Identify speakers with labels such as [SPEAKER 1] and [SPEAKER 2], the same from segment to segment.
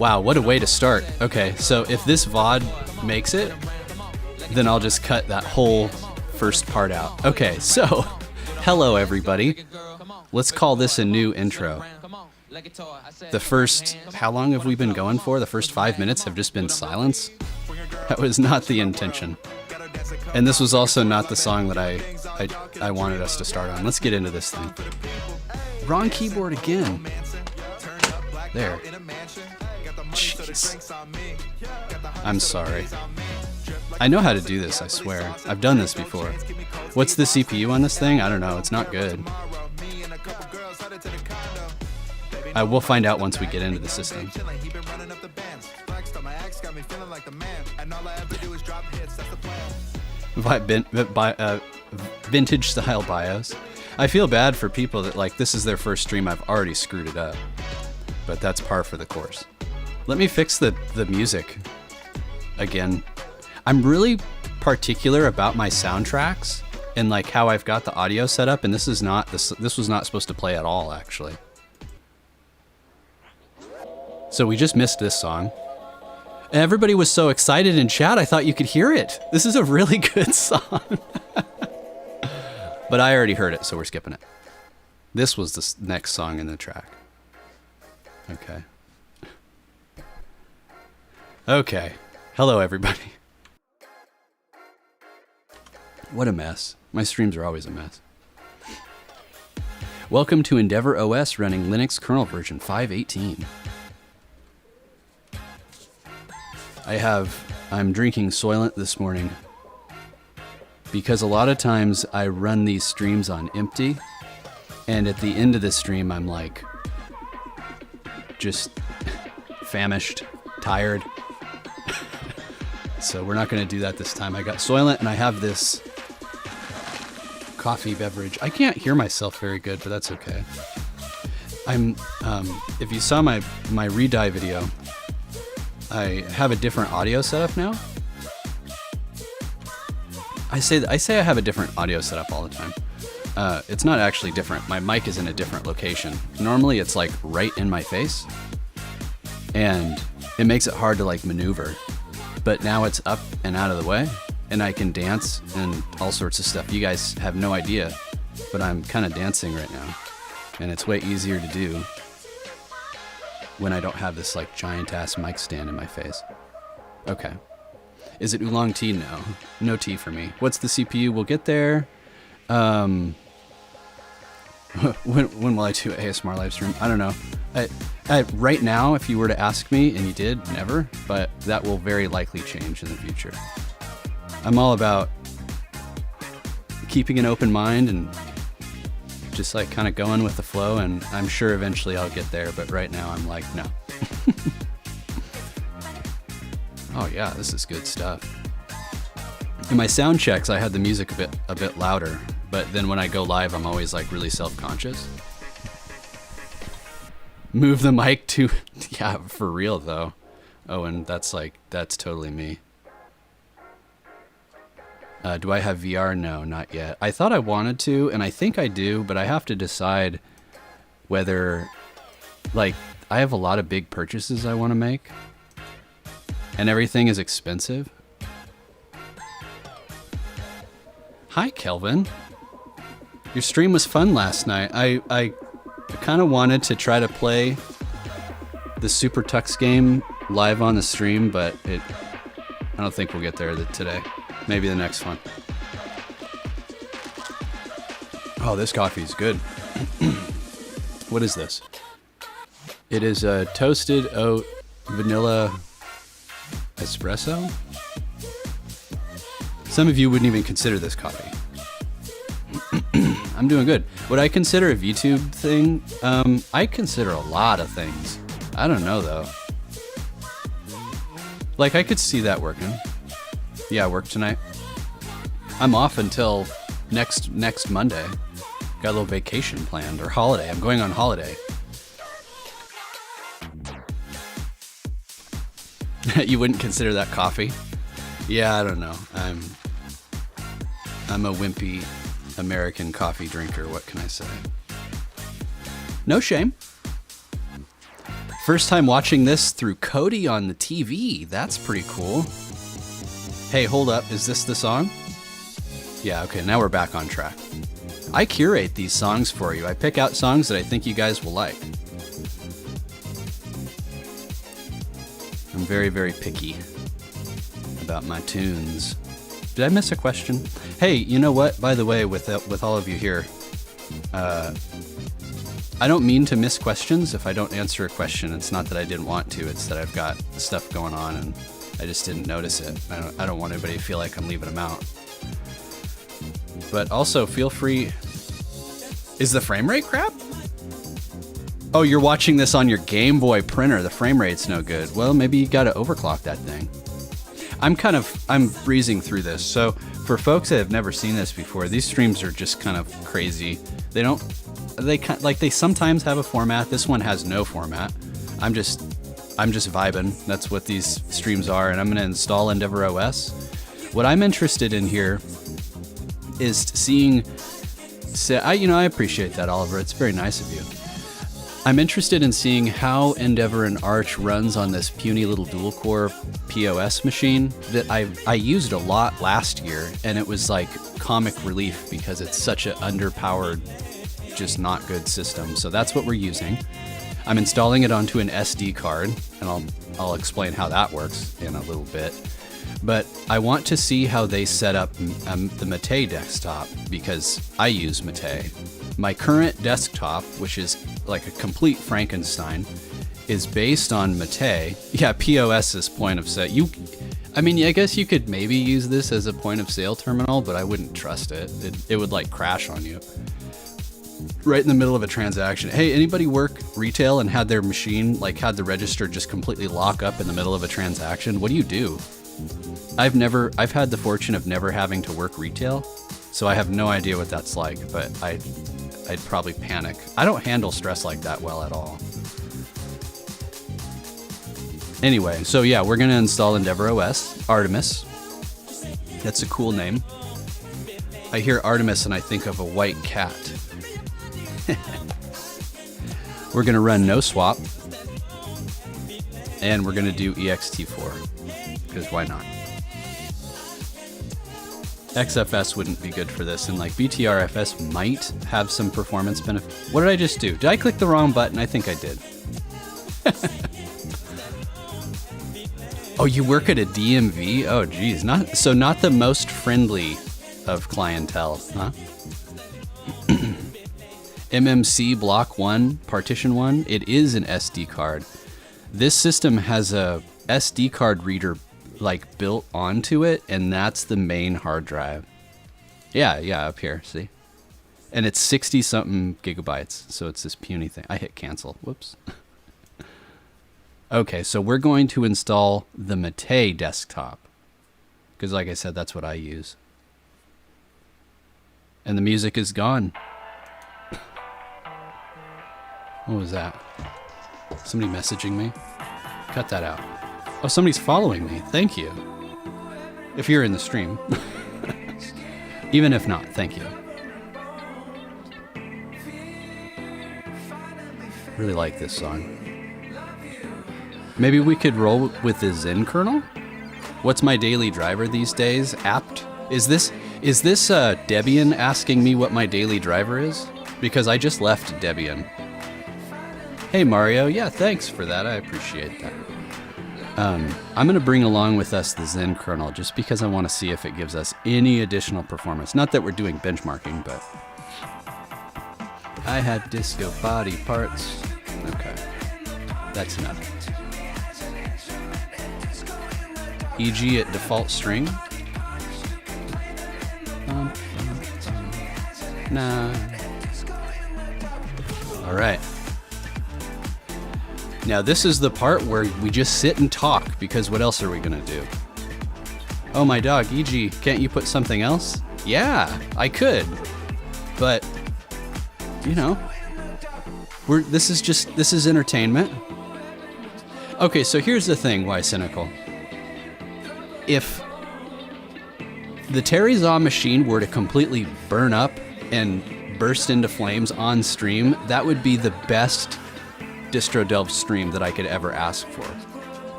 [SPEAKER 1] Wow, what a way to start. Okay, so if this VOD makes it, then I'll just cut that whole first part out. Okay, so hello everybody. Let's call this a new intro. The first, how long have we been going for? The first 5 minutes have just been silence. That was not the intention. And this was also not the song that I wanted us to start on. Let's get into this thing. Wrong keyboard again. There. Jeez. I'm sorry. I know how to do this, I swear. I've done this before. What's the CPU on this thing? I don't know. It's not good. We'll find out once we get into the system. Vintage style BIOS. I feel bad for people that like this is their first stream. I've already screwed it up, but that's par for the course. Let me fix the music again. I'm really particular about my soundtracks and like how I've got the audio set up, and this was not supposed to play at all actually. So we just missed this song. And everybody was so excited in chat, I thought you could hear it. This is a really good song. But I already heard it, so we're skipping it. This was the next song in the track. Okay. Okay. Hello, everybody. What a mess. My streams are always a mess. Welcome to EndeavourOS running Linux kernel version 5.18. I'm drinking Soylent this morning because a lot of times I run these streams on empty, and at the end of the stream I'm like just famished, tired. So we're not going to do that this time. I got Soylent and I have this coffee beverage. I can't hear myself very good, but that's okay. If you saw my redye video, I have a different audio setup now. I say I have a different audio setup all the time. It's not actually different. My mic is in a different location. Normally it's like right in my face, and it makes it hard to like maneuver. But now it's up and out of the way, and I can dance and all sorts of stuff. You guys have no idea, but I'm kind of dancing right now, and it's way easier to do when I don't have this like giant ass mic stand in my face. Okay. Is it oolong tea? No. No tea for me. What's the CPU? We'll get there. When will I do ASMR live stream? I don't know. Right now, if you were to ask me, and you did, never, but that will very likely change in the future. I'm all about keeping an open mind and just like kind of going with the flow, and I'm sure eventually I'll get there, but right now I'm like, no. Oh yeah, this is good stuff. In my sound checks, I had the music a bit louder, but then when I go live, I'm always like really self-conscious. Move the mic to, yeah, for real though. Oh, and that's totally me. Do I have VR? No, not yet. I thought I wanted to, and I think I do, but I have to decide whether, like, I have a lot of big purchases I want to make, and everything is expensive. Hi, Kelvin. Your stream was fun last night. I kind of wanted to try to play the Super Tux game live on the stream, but I don't think we'll get there today. Maybe the next one. Oh, this coffee is good. What is this? It is a toasted oat vanilla espresso. Some of you wouldn't even consider this coffee. I'm doing good. Would I consider a VTube thing? I consider a lot of things. I don't know though. Like I could see that working. Yeah, I work tonight. I'm off until next Monday. Got a little vacation planned, or holiday. I'm going on holiday. You wouldn't consider that coffee? Yeah, I don't know. I'm a wimpy American coffee drinker. What can I say? No shame. First time watching this through Cody on the TV. That's pretty cool. Hey, hold up. Is this the song? Yeah, okay, now we're back on track. I curate these songs for you. I pick out songs that I think you guys will like. I'm very, very picky about my tunes. Did I miss a question? Hey, you know what? By the way, with all of you here, I don't mean to miss questions if I don't answer a question. It's not that I didn't want to. It's that I've got stuff going on and I just didn't notice it. I don't want anybody to feel like I'm leaving them out. But also, feel free... Is the frame rate crap? Oh, you're watching this on your Game Boy printer. The frame rate's no good. Well, maybe you gotta overclock that thing. I'm breezing through this. So for folks that have never seen this before, these streams are just kind of crazy. They sometimes have a format. This one has no format. I'm just vibing. That's what these streams are. And I'm gonna install EndeavourOS. What I'm interested in here is seeing, I appreciate that, Oliver. It's very nice of you. I'm interested in seeing how Endeavour and Arch runs on this puny little dual-core POS machine that I used a lot last year, and it was like comic relief because it's such an underpowered, just not good system. So that's what we're using. I'm installing it onto an SD card, and I'll explain how that works in a little bit. But I want to see how they set up the Mötley desktop because I use Mötley. My current desktop, which is like a complete Frankenstein, is based on Mötley. Yeah, POS is point of sale. I guess you could maybe use this as a point of sale terminal, but I wouldn't trust it. It would like crash on you. Right in the middle of a transaction. Hey, anybody work retail and had their machine, had the register just completely lock up in the middle of a transaction? What do you do? I've had the fortune of never having to work retail, so I have no idea what that's like, but I'd probably panic. I don't handle stress like that well at all. Anyway, so yeah, we're gonna install EndeavourOS, Artemis. That's a cool name. I hear Artemis and I think of a white cat. We're gonna run no swap, and we're gonna do ext4, because why not? XFS wouldn't be good for this, and BTRFS might have some performance benefit. What did I just do? Did I click the wrong button? I think I did. Oh, you work at a DMV? Oh, geez. Not the most friendly of clientele, huh? MMC Block 1, Partition 1, it is an SD card. This system has a SD card reader built onto it, and that's the main hard drive. Yeah, up here, see? And it's 60 something gigabytes, so it's this puny thing. I hit cancel, whoops. Okay, so we're going to install the Mötley desktop, because like I said, that's what I use. And the music is gone. What was that? Somebody messaging me? Cut that out. Oh, somebody's following me. Thank you. If you're in the stream. Even if not, thank you. Really like this song. Maybe we could roll with the Zen kernel? What's my daily driver these days? Apt? Is this Debian asking me what my daily driver is? Because I just left Debian. Hey Mario, yeah, thanks for that. I appreciate that. I'm going to bring along with us the Zen kernel just because I want to see if it gives us any additional performance. Not that we're doing benchmarking, but I had disco body parts. Okay, that's enough. Egee at default string. Nah. All right. Now this is the part where we just sit and talk, because what else are we gonna do? Oh, my dog, Egee, can't you put something else? Yeah, I could, but this is entertainment. Okay, so here's the thing, why cynical? If the Terryza machine were to completely burn up and burst into flames on stream, that would be the best Distro Delves stream that I could ever ask for.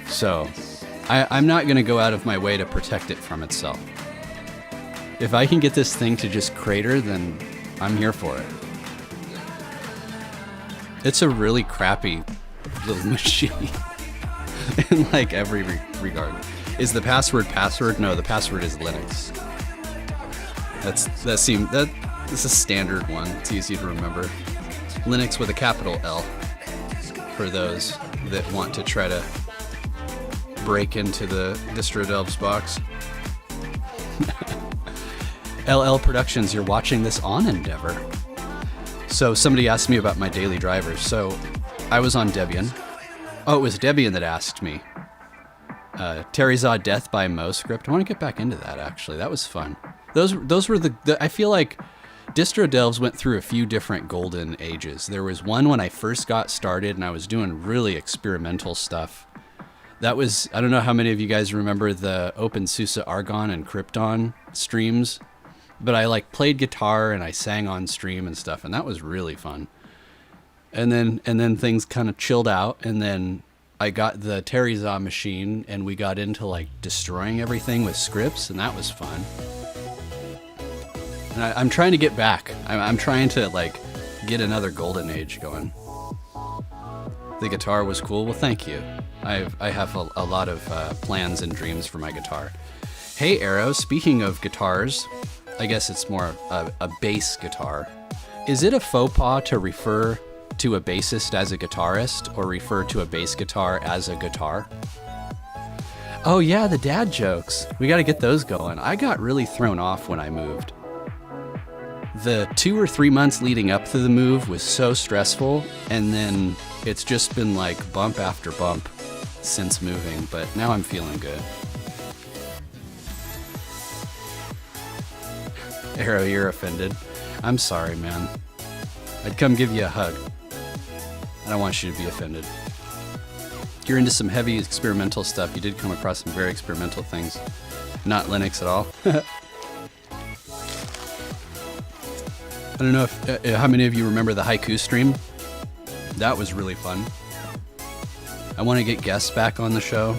[SPEAKER 1] So, I'm not going to go out of my way to protect it from itself. If I can get this thing to just crater, then I'm here for it. It's a really crappy little machine in like every regard. Is the password password? No, the password is Linux. That's a standard one. It's easy to remember. Linux with a capital L for those that want to try to break into the Distro Delves box. LL Productions, you're watching this on Endeavor. So somebody asked me about my daily drivers. So I was on Debian. Oh, it was Debian that asked me. Terryza Death by Mo script. I want to get back into that, actually. That was fun. Those were the I feel like Distro Delves went through a few different golden ages. There was one when I first got started and I was doing really experimental stuff. That was, I don't know how many of you guys remember the OpenSUSE Argon and Krypton streams, but I like played guitar and I sang on stream and stuff, and that was really fun. And then things kind of chilled out, and then I got the Terryza machine and we got into like destroying everything with scripts, and that was fun. And I'm trying to get back. I'm trying to like get another golden age going. The guitar was cool. Well, thank you. I have a lot of plans and dreams for my guitar. Hey, Arrow, speaking of guitars, I guess it's more a bass guitar. Is it a faux pas to refer to a bassist as a guitarist or refer to a bass guitar as a guitar? Oh yeah, the dad jokes. We got to get those going. I got really thrown off when I moved. The 2 or 3 months leading up to the move was so stressful, and then it's just been like bump after bump since moving, but now I'm feeling good. Arrow, you're offended. I'm sorry, man. I'd come give you a hug. I don't want you to be offended. You're into some heavy experimental stuff. You did come across some very experimental things. Not Linux at all. I don't know if how many of you remember the haiku stream. That was really fun. I want to get guests back on the show.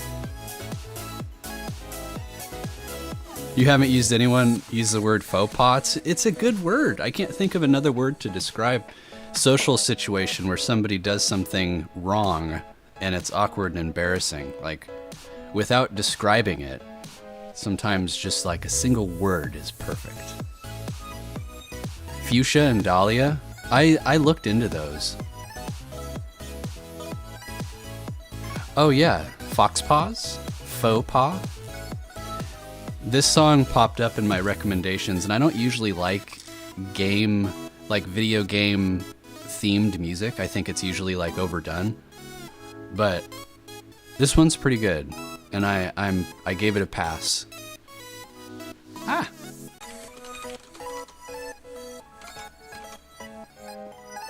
[SPEAKER 1] You haven't used anyone use the word faux pas? It's a good word. I can't think of another word to describe social situation where somebody does something wrong and it's awkward and embarrassing. Like, without describing it, sometimes just like a single word is perfect. Fuchsia and Dahlia, I looked into those. Oh yeah, Foxpaws? Faux pas? This song popped up in my recommendations, and I don't usually like video game themed music. I think it's usually like overdone. But this one's pretty good, and I gave it a pass. Ah.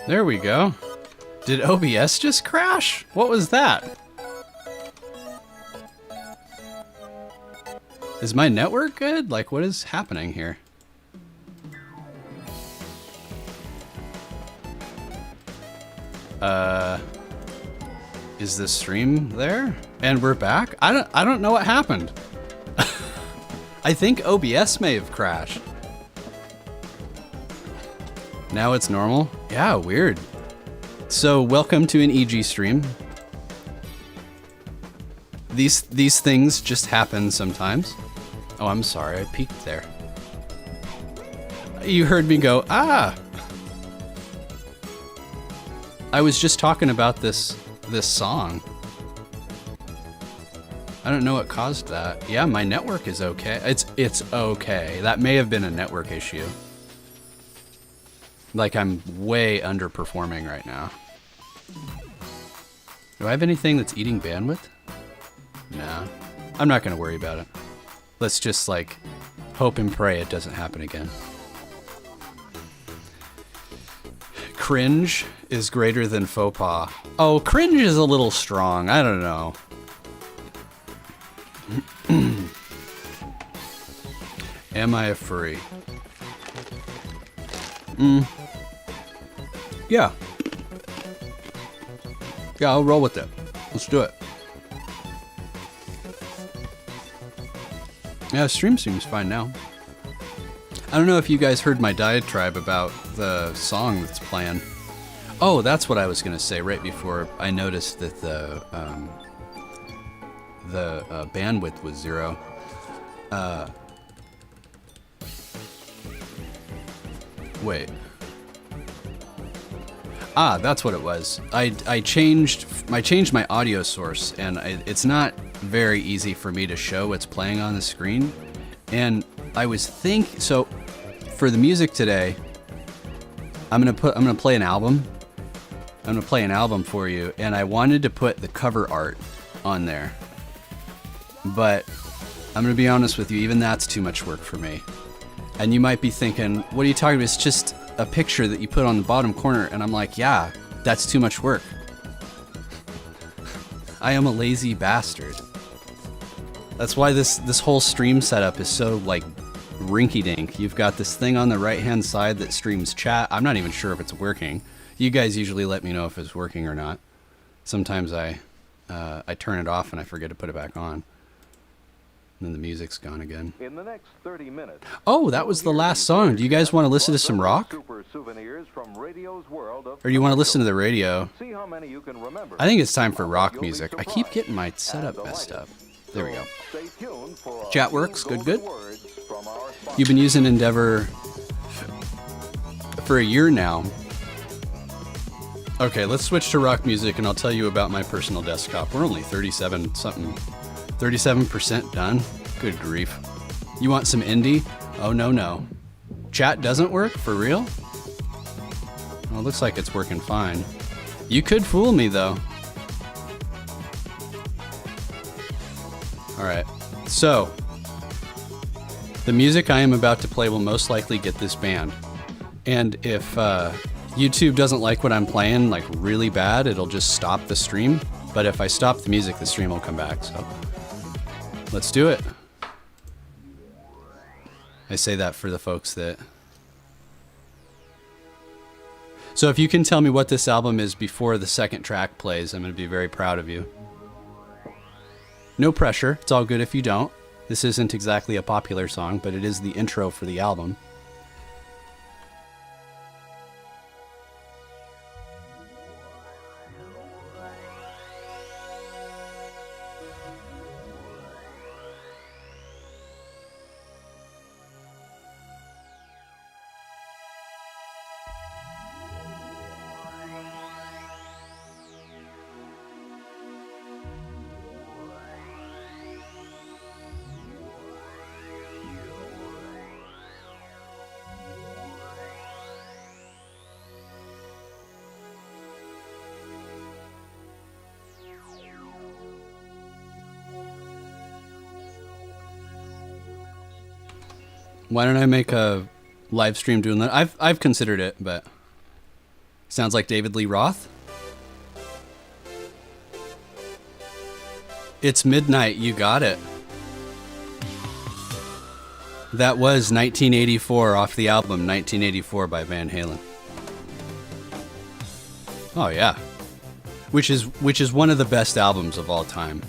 [SPEAKER 1] There we go. Did OBS just crash? What was that? Is my network good? Like, what is happening here? Is the stream there? And we're back? I don't know what happened. I think OBS may have crashed. Now it's normal? Yeah, weird. So, welcome to an Egee stream. These things just happen sometimes. Oh, I'm sorry, I peeked there. You heard me go, ah! I was just talking about this song. I don't know what caused that. Yeah, my network is okay. It's okay. That may have been a network issue. Like, I'm way underperforming right now. Do I have anything that's eating bandwidth? Nah. I'm not gonna worry about it. Let's just, like, hope and pray it doesn't happen again. Cringe is greater than faux pas. Oh, cringe is a little strong. I don't know. Am I a furry? Yeah. Yeah, I'll roll with it. Let's do it. Yeah, stream seems fine now. I don't know if you guys heard my diatribe about the song that's playing. Oh, that's what I was going to say right before I noticed that the bandwidth was 0. Wait. Ah, that's what it was. I changed my audio source, and it's not very easy for me to show what's playing on the screen. And I was so for the music today, I'm gonna play an album. I'm gonna play an album for you, and I wanted to put the cover art on there, but I'm gonna be honest with you, even that's too much work for me. And you might be thinking, what are you talking about? It's just a picture that you put on the bottom corner. And I'm like, yeah, that's too much work. I am a lazy bastard. That's why this whole stream setup is so like rinky-dink. You've got this thing on the right-hand side that streams chat. I'm not even sure if it's working. You guys usually let me know if it's working or not. Sometimes I turn it off and I forget to put it back on. And then the music's gone again. In the next 30 minutes, oh, that was the last song. Do you guys want to listen to some rock? Or do you want to listen to the radio? I think it's time for rock music. I keep getting my setup messed up. There we go. Chat works. Good, good. You've been using Endeavor for a year now. Okay, let's switch to rock music and I'll tell you about my personal desktop. We're only 37% done? Good grief. You want some indie? Oh, no. Chat doesn't work? For real? Well, it looks like it's working fine. You could fool me, though. Alright, so the music I am about to play will most likely get this banned. And if YouTube doesn't like what I'm playing, like really bad, it'll just stop the stream. But if I stop the music, the stream will come back, so let's do it. I say that for the folks that... So if you can tell me what this album is before the second track plays, I'm going to be very proud of you. No pressure. It's all good if you don't. This isn't exactly a popular song, but it is the intro for the album. Why don't I make a live stream doing that? I've considered it, but sounds like David Lee Roth. It's midnight, you got it. That was 1984 off the album 1984 by Van Halen. Oh yeah. Which is one of the best albums of all time.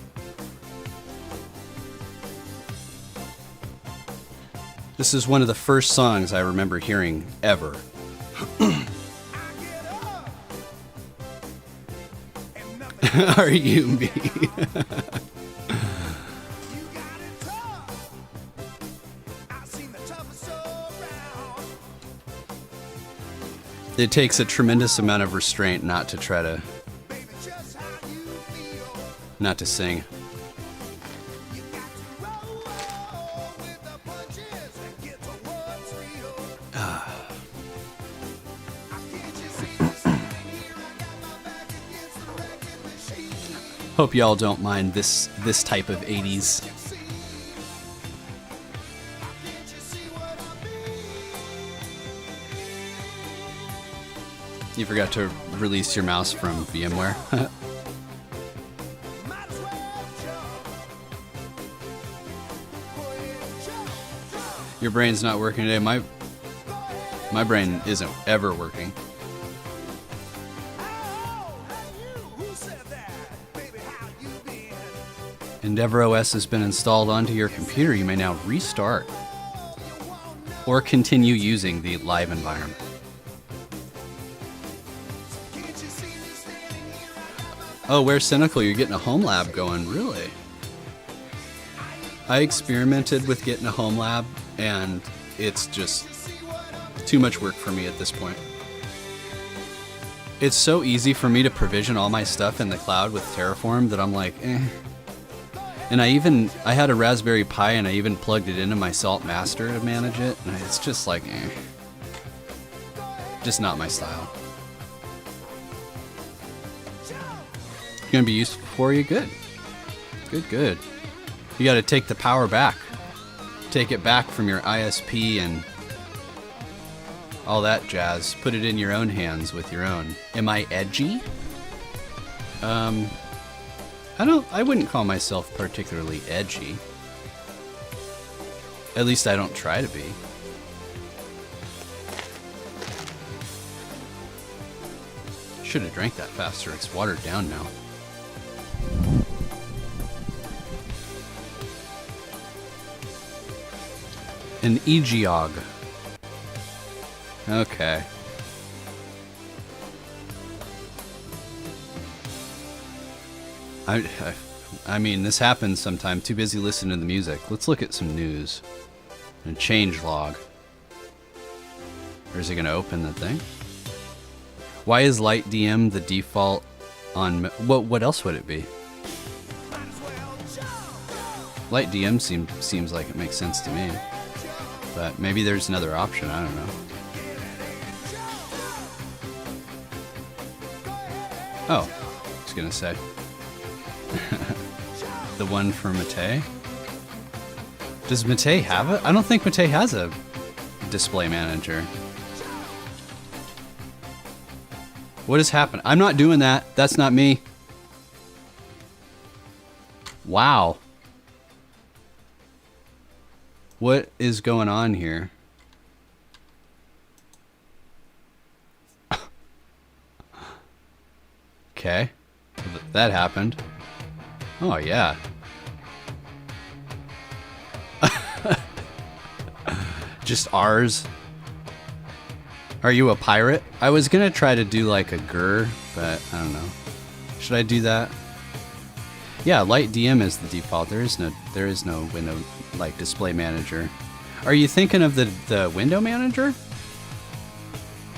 [SPEAKER 1] This is one of the first songs I remember hearing ever. Are you me? It takes a tremendous amount of restraint not to try to... not to sing. Hope y'all don't mind this type of 80s. You forgot to release your mouse from VMware. Your brain's not working today. My brain isn't ever working. EndeavourOS has been installed onto your computer. You may now restart or continue using the live environment. Oh, where's Cynical? You're getting a home lab going, really? I experimented with getting a home lab, and it's just too much work for me at this point. It's so easy for me to provision all my stuff in the cloud with Terraform that I'm like, eh. And I had a Raspberry Pi, and I even plugged it into my Salt Master to manage it, and it's just like, eh. Just not my style. Gonna be useful for you? Good. Good. You gotta take the power back. Take it back from your ISP and all that jazz. Put it in your own hands with your own. Am I edgy? I wouldn't call myself particularly edgy. At least I don't try to be. Should have drank that faster. It's watered down now. An Egee. Okay. I mean, this happens sometimes. Too busy listening to the music. Let's look at some news. And change log. Or is it going to open the thing? Why is Light DM the default on... What else would it be? Light DM seems like it makes sense to me. But maybe there's another option. I don't know. Oh, I was going to say. The one for Mötley? Does Mötley have it? I don't think Mötley has a display manager. What has happened? I'm not doing that. That's not me. Wow. What is going on here? Okay. That happened. Oh, yeah. Just ours. Are you a pirate? I was gonna try to do like a grr, but I don't know. Should I do that? Yeah, Light DM is the default. There is no window like display manager. Are you thinking of the window manager?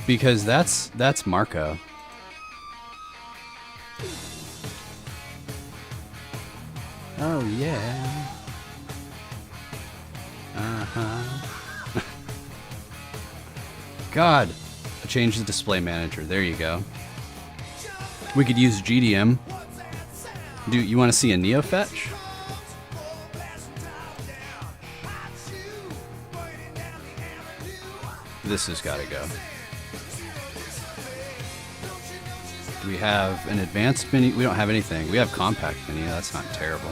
[SPEAKER 1] Because that's Marco. Oh yeah. Uh-huh. God, I changed the display manager. There you go. We could use GDM. Do you want to see a Neo fetch? This has got to go. Do we have an advanced mini? We don't have anything. We have compact mini. That's not terrible.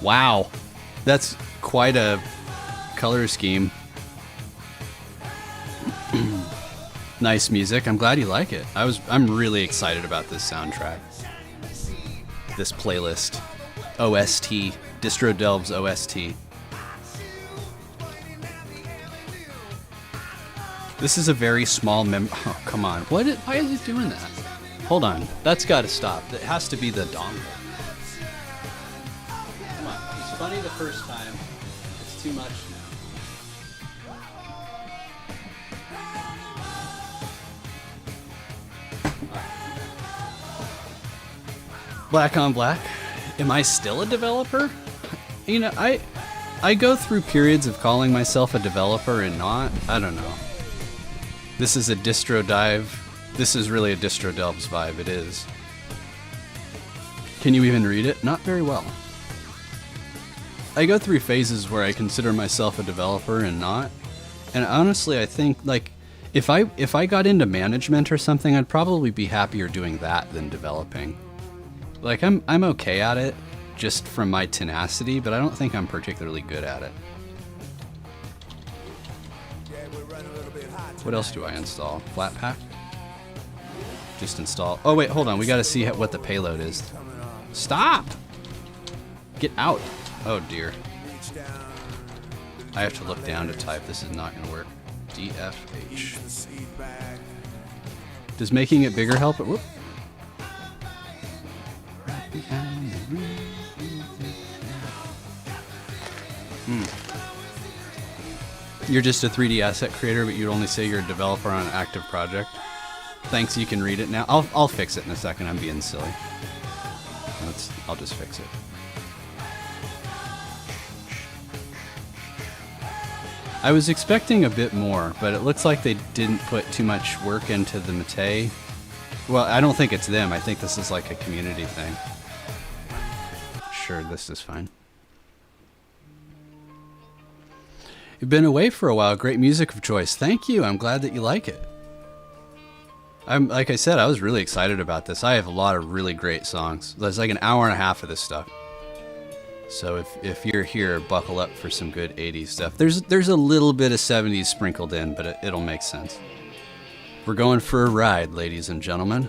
[SPEAKER 1] Wow, that's quite a color scheme. Nice music. I'm glad you like it. I'm really excited about this soundtrack. This playlist. OST. Distro Delves OST. This is a very small oh, come on. Why is it doing that? Hold on. That's got to stop. It has to be the dongle. Come on. It's funny the first time. It's too much now. Black on black. Am I still a developer? You know, I go through periods of calling myself a developer and not. I don't know. This is a distro dive. This is really a Distro Delves vibe. It is. Can you even read it? Not very well. I go through phases where I consider myself a developer and not. And honestly, I think like if I got into management or something, I'd probably be happier doing that than developing. Like I'm okay at it just from my tenacity, but I don't think I'm particularly good at it. What else do I install? Flatpak? Just install. Oh wait, hold on. We gotta see what the payload is. Stop! Get out. Oh dear. I have to look down to type. This is not gonna work. DFH. Does making it bigger help it? Whoop. You're just a 3D asset creator, but you'd only say you're a developer on an active project. Thanks, you can read it now. I'll fix it in a second. I'm being silly. I'll just fix it. I was expecting a bit more, but it looks like they didn't put too much work into the Mötley. Well, I don't think it's them. I think this is like a community thing. Sure, this is fine. You've been away for a while. Great music of choice. Thank you. I'm glad that you like it. Like I said, I was really excited about this. I have a lot of really great songs. There's like an hour and a half of this stuff. So if you're here, buckle up for some good 80s stuff. There's a little bit of 70s sprinkled in, but it'll make sense. We're going for a ride, ladies and gentlemen.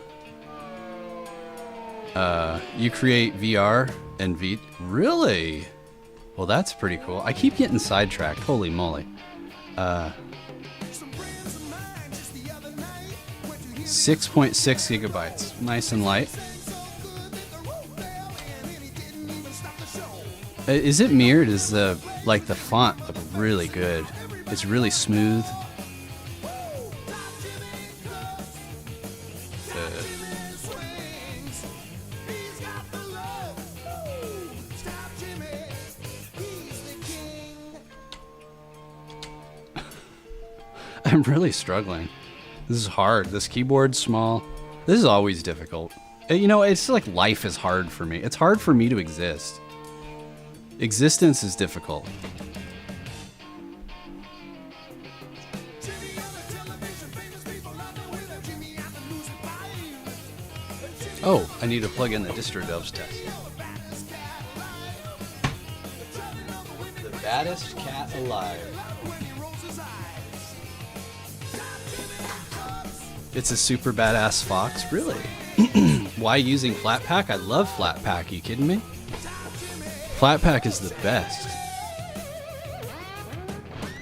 [SPEAKER 1] You create VR and Really? Well, that's pretty cool. I keep getting sidetracked. Holy moly. 6.6 gigabytes. Nice and light. Is it mirrored? Is the font look really good? It's really smooth. I'm really struggling. This is hard. This keyboard's small. This is always difficult. You know, it's like life is hard for me. It's hard for me to exist. Existence is difficult. Oh, I need to plug in the Distro Delves test. The baddest cat alive. It's a super badass fox, really? Why using Flatpak? I love Flatpak. Are you kidding me? Flatpak is the best.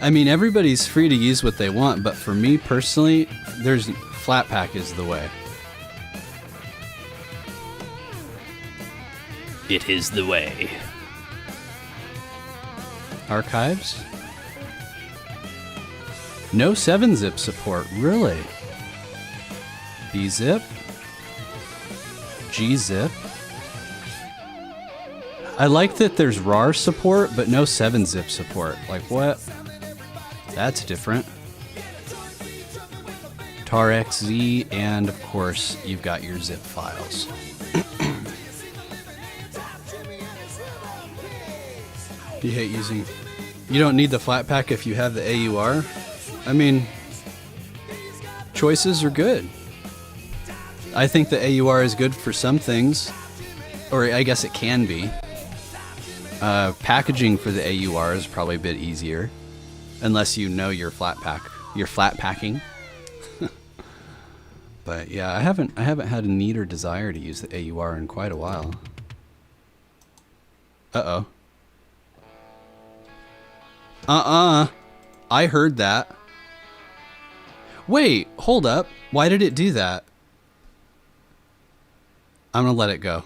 [SPEAKER 1] I mean, everybody's free to use what they want, but for me personally, Flatpak is the way. It is the way. Archives? No 7-zip support, really? B-zip? G-zip? I like that there's RAR support, but no 7-zip support. Like, what? That's different. TAR-XZ, and of course, you've got your zip files. You hate using... You don't need the Flatpak if you have the AUR? I mean, choices are good. I think the AUR is good for some things, or I guess it can be. Packaging for the AUR is probably a bit easier, unless you know your flat packing. But yeah, I haven't had a need or desire to use the AUR in quite a while. Uh-oh. I heard that. Wait, hold up. Why did it do that? I'm gonna let it go.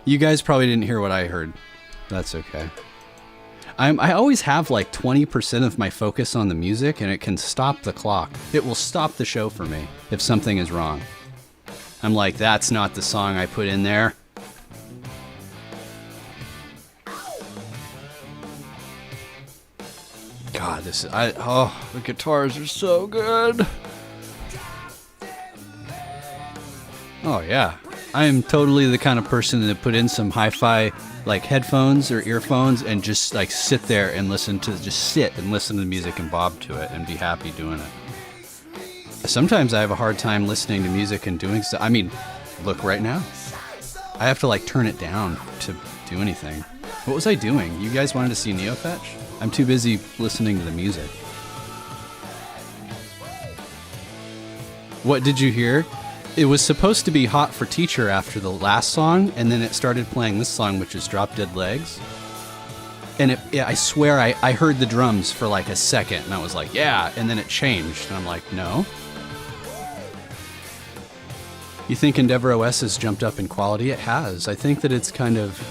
[SPEAKER 1] You guys probably didn't hear what I heard. That's okay. I always have like 20% of my focus on the music, and it can stop the clock. It will stop the show for me if something is wrong. I'm like, that's not the song I put in there. God, the guitars are so good. Oh yeah. I am totally the kind of person that put in some hi-fi like headphones or earphones and just like sit there and listen to the music and bob to it and be happy doing it. Sometimes I have a hard time listening to music and doing stuff. I mean, look right now. I have to like turn it down to do anything. What was I doing? You guys wanted to see Neofetch? I'm too busy listening to the music. What did you hear? It was supposed to be Hot for Teacher after the last song, and then it started playing this song, which is Drop Dead Legs. And I swear I heard the drums for like a second, and I was like, yeah, and then it changed, and I'm like, no. You think EndeavourOS has jumped up in quality? It has. I think that it's kind of...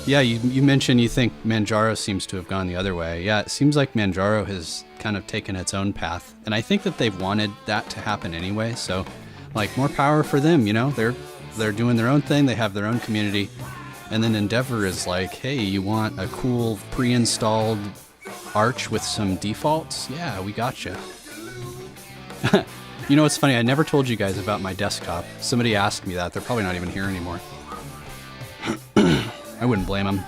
[SPEAKER 1] Yeah, you mentioned you think Manjaro seems to have gone the other way. Yeah, it seems like Manjaro has kind of taken its own path, and I think that they've wanted that to happen anyway, so... Like, more power for them, you know? They're doing their own thing, they have their own community. And then Endeavour is like, hey, you want a cool pre-installed Arch with some defaults? Yeah, we gotcha. You know what's funny? I never told you guys about my desktop. Somebody asked me that. They're probably not even here anymore. I wouldn't blame them.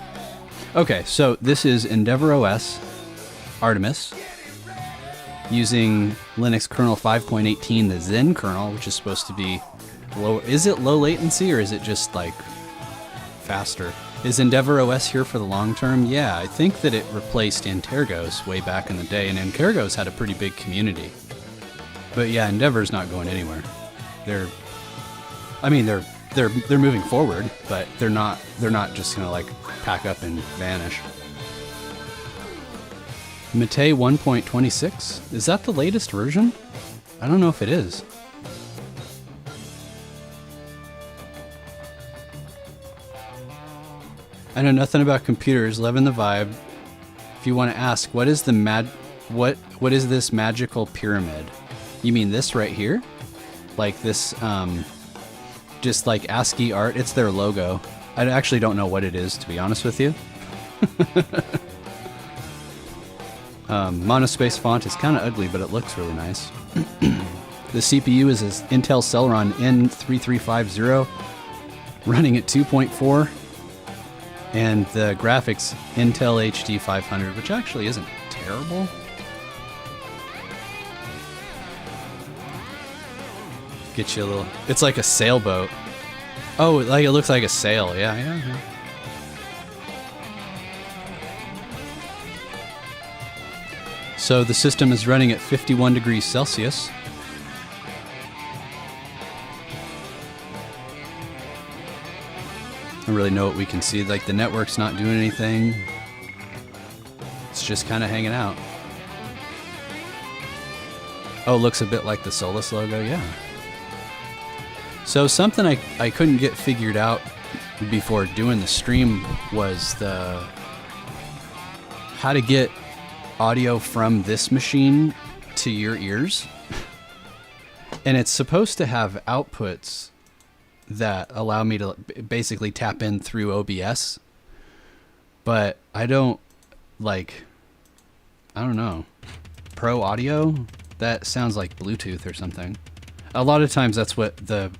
[SPEAKER 1] Okay, so this is EndeavourOS Artemis, using Linux kernel 5.18, the Zen kernel, which is supposed to be low. Is it low latency or is it just like faster? Is EndeavourOS here for the long term? Yeah, I think that it replaced Antergos way back in the day, and Antergos had a pretty big community. But yeah, Endeavour's not going anywhere. They're moving forward, but they're not just gonna like pack up and vanish. Mate 1.26? Is that the latest version? I don't know if it is. I know nothing about computers, loving the vibe. If you want to ask, what is what is this magical pyramid? You mean this right here? Like this just like ASCII art? It's their logo. I actually don't know what it is, to be honest with you. Monospace font is kind of ugly, but it looks really nice. The CPU is an Intel Celeron N3350 running at 2.4, and the graphics Intel HD 500, which actually isn't terrible. Get you a little... It's like a sailboat. Oh, like it looks like a sail. Yeah. So the system is running at 51 degrees Celsius. I don't really know what we can see. Like, the network's not doing anything. It's just kind of hanging out. Oh, looks a bit like the Solus logo, yeah. So something I couldn't get figured out before doing the stream was how to get audio from this machine to your ears. And it's supposed to have outputs that allow me to basically tap in through OBS, but I don't know, Pro Audio? That sounds like Bluetooth or something. A lot of times that's what the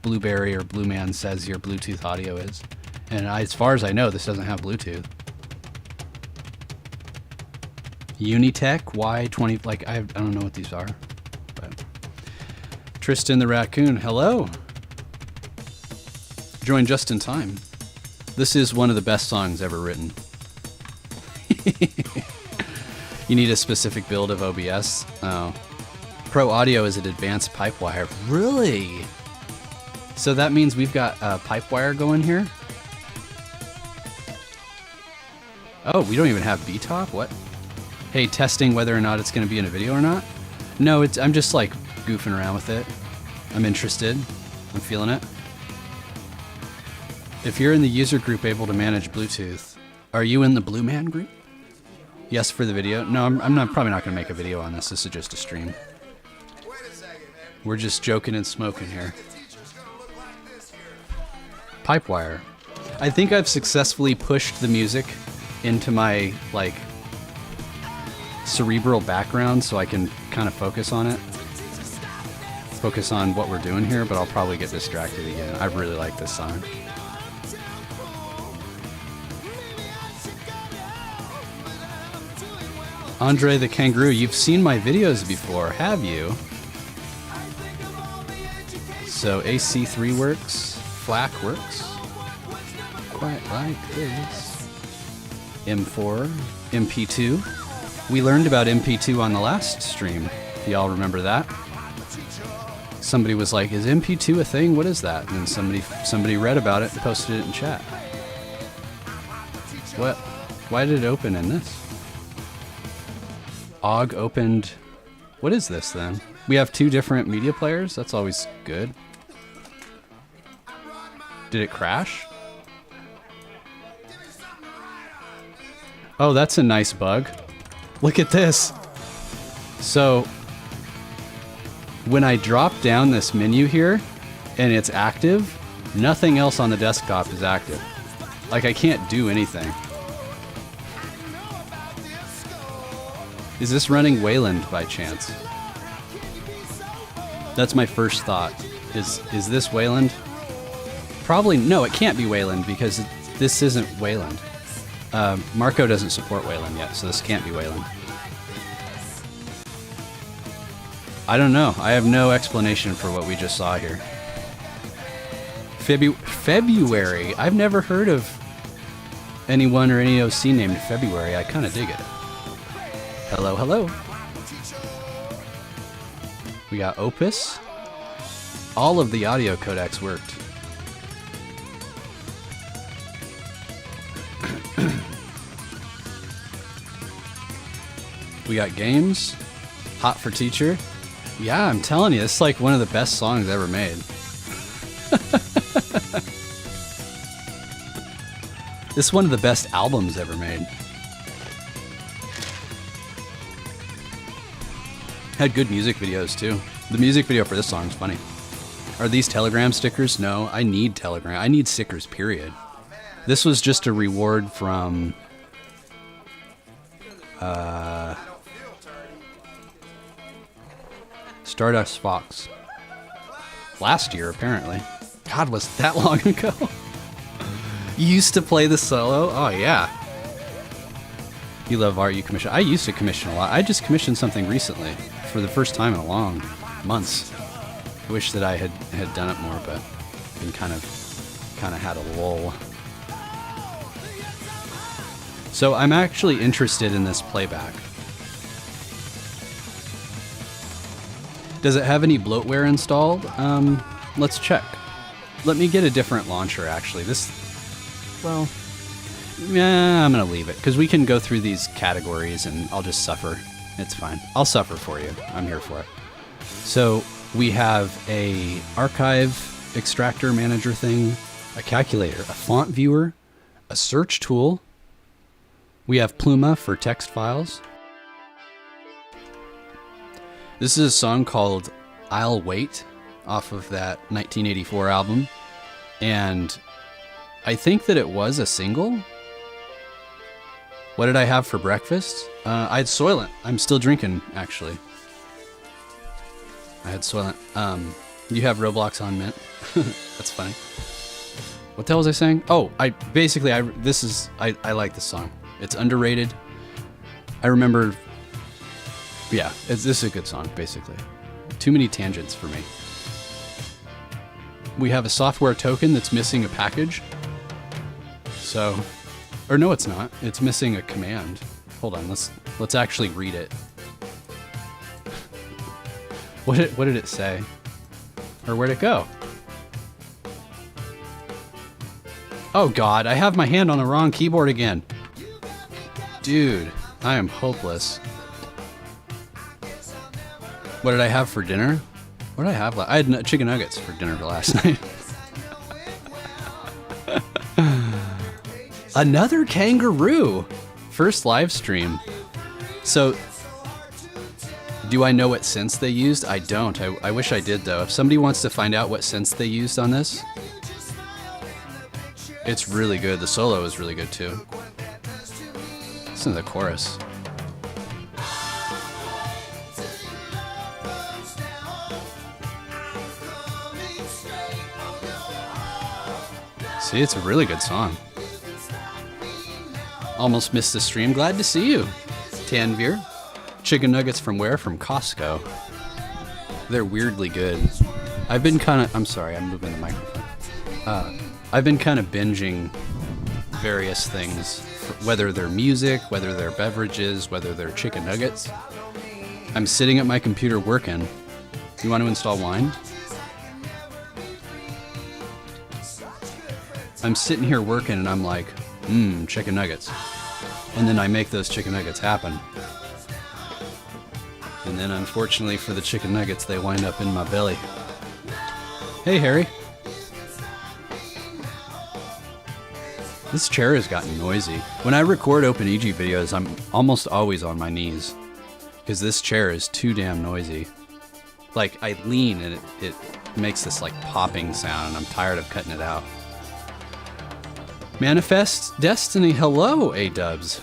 [SPEAKER 1] Blueberry or Blue Man says your Bluetooth audio is. And as far as I know, this doesn't have Bluetooth. Unitech Y20, I don't know what these are. But Tristan the Raccoon, hello. Joined just in time. This is one of the best songs ever written. You need a specific build of OBS. Oh. Pro Audio is an advanced pipe wire. Really? So that means we've got a pipe wire going here? Oh, we don't even have B-top? What? Hey, testing whether or not it's going to be in a video or not? No, I'm just like goofing around with it. I'm interested. I'm feeling it. If you're in the user group able to manage Bluetooth, are you in the Blue Man group? Yes for the video. No, I'm probably not going to make a video on this. This is just a stream. We're just joking and smoking here. Pipewire. I think I've successfully pushed the music into my cerebral background so I can kind of focus on it. Focus on what we're doing here, but I'll probably get distracted again. I really like this song. Andre the Kangaroo, you've seen my videos before, have you? So AC3 works, FLAC works, quite like this. M4, MP2. We learned about MP2 on the last stream, if y'all remember that. somebody was like, "Is MP2 a thing? What is that?" And then somebody read about it and posted it in chat. What? Why did it open in this? Og opened. What is this then? We have 2 different media players. That's always good. Did it crash? Oh, that's a nice bug. Look at this. So when I drop down this menu here and it's active, nothing else on the desktop is active. Like, I can't do anything. Is this running Wayland by chance? That's my first thought. Is this Wayland? Probably, no, it can't be Wayland because this isn't Wayland. Marco doesn't support Wayland yet, so this can't be Wayland. I don't know. I have no explanation for what we just saw here. February? I've never heard of anyone or any OC named February. I kind of dig it. Hello, hello. We got Opus. All of the audio codecs worked. We got games. Hot for Teacher. Yeah, I'm telling you, it's like one of the best songs ever made. This is one of the best albums ever made. Had good music videos too. The music video for this song is funny. Are these Telegram stickers? No, I need Telegram. I need stickers, period. This was just a reward from Stardust Fox. Last year, apparently. God, was that long ago? You used to play the solo? Oh, yeah. You love art you commission. I used to commission a lot. I just commissioned something recently for the first time in a long months. I wish that I had done it more, but been kind of had a lull. So I'm actually interested in this playback. Does it have any bloatware installed? Let's check. Let me get a different launcher, actually. Well, yeah, I'm going to leave it, because we can go through these categories and I'll just suffer. It's fine. I'll suffer for you. I'm here for it. So we have a archive extractor manager thing, a calculator, a font viewer, a search tool. We have Pluma for text files. This is a song called I'll Wait off of that 1984 album. And I think that it was a single. What did I have for breakfast? I had Soylent. I'm still drinking, actually. I had Soylent. You have Roblox on Mint. That's funny. What the hell was I saying? Oh, I like this song. It's underrated. I remember. Yeah, this is a good song, basically. Too many tangents for me. We have a software token that's missing a package. So, or no, it's not. It's missing a command. Hold on, let's actually read it. What did it say? Or where'd it go? Oh God, I have my hand on the wrong keyboard again. Dude, I am hopeless. What did I have for dinner? What did I have? I had chicken nuggets for dinner last night. Another kangaroo. First live stream. So, do I know what synths they used? I don't. I wish I did, though. If somebody wants to find out what synths they used on this, it's really good. The solo is really good, too. Listen to the chorus. See, it's a really good song. Almost missed the stream. Glad to see you, Tanvir. Chicken nuggets from where? From Costco. They're weirdly good. I've been kind of... I'm sorry, I'm moving the microphone. I've been kind of binging various things, whether they're music, whether they're beverages, whether they're chicken nuggets. I'm sitting at my computer working. You want to install wine? I'm sitting here working and I'm like, chicken nuggets. And then I make those chicken nuggets happen. And then unfortunately for the chicken nuggets, they wind up in my belly. Hey, Harry. This chair has gotten noisy. When I record Open Egee videos, I'm almost always on my knees because this chair is too damn noisy. Like, I lean and it makes this like popping sound, and I'm tired of cutting it out. Manifest Destiny, hello, A-dubs.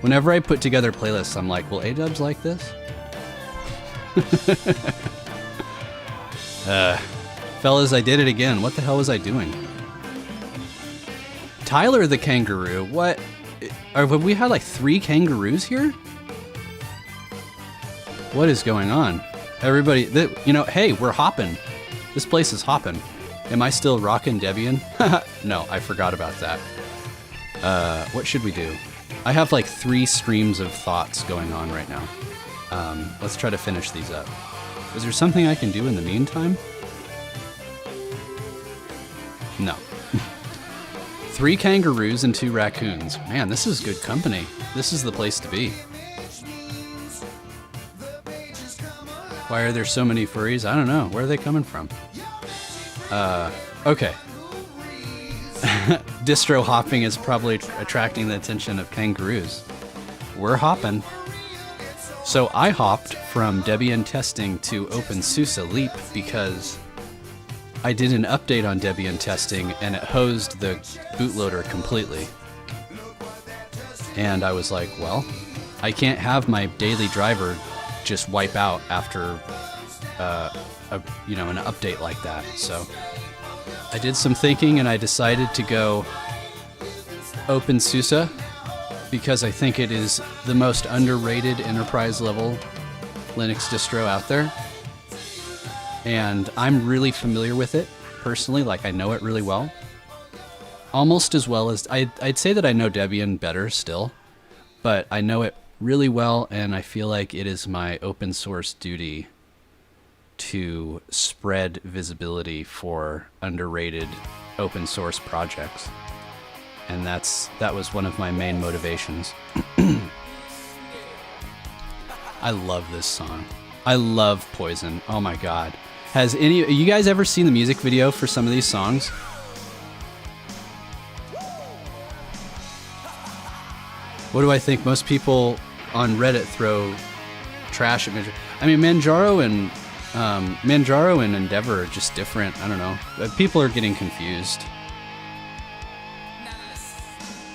[SPEAKER 1] Whenever I put together playlists, I'm like, will A-dubs like this? Fellas, I did it again. What the hell was I doing? Tyler the kangaroo, what? Have we had like 3 kangaroos here? What is going on? Everybody, you know, hey, we're hopping. This place is hopping. Am I still rocking Debian? No, I forgot about that. What should we do? I have like 3 streams of thoughts going on right now. Let's try to finish these up. Is there something I can do in the meantime? No. 3 kangaroos and 2 raccoons. Man, this is good company. This is the place to be. Why are there so many furries? I don't know. Where are they coming from? Okay. Distro hopping is probably attracting the attention of kangaroos. We're hopping. So I hopped from Debian testing to OpenSUSE Leap because I did an update on Debian testing and it hosed the bootloader completely. And I was like, well, I can't have my daily driver just wipe out after an update like that. So I did some thinking and I decided to go OpenSUSE because I think it is the most underrated enterprise level Linux distro out there. And I'm really familiar with it personally, like I know it really well. Almost as well as, I'd say that I know Debian better still, but I know it really well, and I feel like it is my open source duty to spread visibility for underrated open source projects. And that was one of my main motivations. I love this song. I love Poison. Oh my god. Has you guys ever seen the music video for some of these songs? What do I think? Most people on Reddit throw trash at Manjaro. I mean, Manjaro and Endeavor are just different. I don't know. People are getting confused.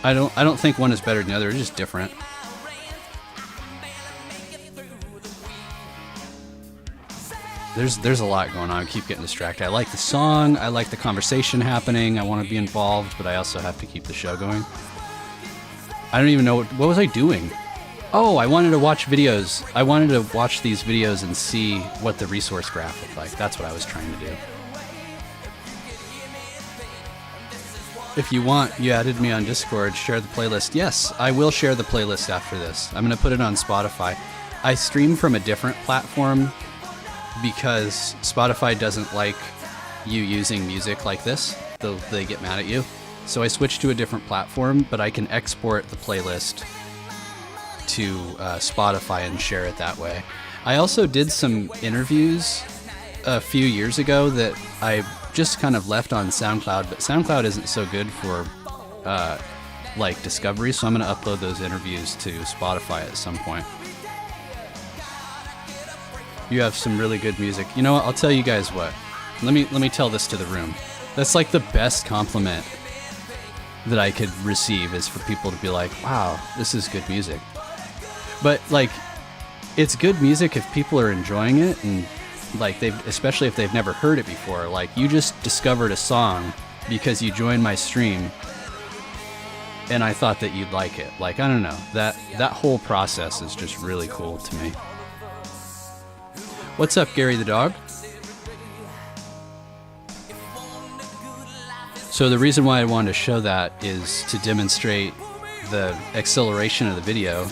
[SPEAKER 1] I don't think one is better than the other. They're just different. There's a lot going on. I keep getting distracted. I like the song. I like the conversation happening. I want to be involved, but I also have to keep the show going. I don't even know what was I doing? Oh, I wanted to watch videos. I wanted to watch these videos and see what the resource graph looked like. That's what I was trying to do. If you want, you added me on Discord, share the playlist. Yes, I will share the playlist after this. I'm going to put it on Spotify. I stream from a different platform because Spotify doesn't like you using music like this. They get mad at you. So I switched to a different platform, but I can export the playlist to Spotify and share it that way. I also did some interviews a few years ago that I just kind of left on SoundCloud, but SoundCloud isn't so good for like discovery, so I'm going to upload those interviews to Spotify at some point. You have some really good music. You know what? I'll tell you guys what. Let me tell this to the room. That's like the best compliment that I could receive is for people to be like, wow, this is good music. But like, it's good music if people are enjoying it, and like especially if they've never heard it before. Like, you just discovered a song because you joined my stream and I thought that you'd like it. Like, I don't know, that whole process is just really cool to me. What's up, Gary the dog? So the reason why I wanted to show that is to demonstrate the acceleration of the video.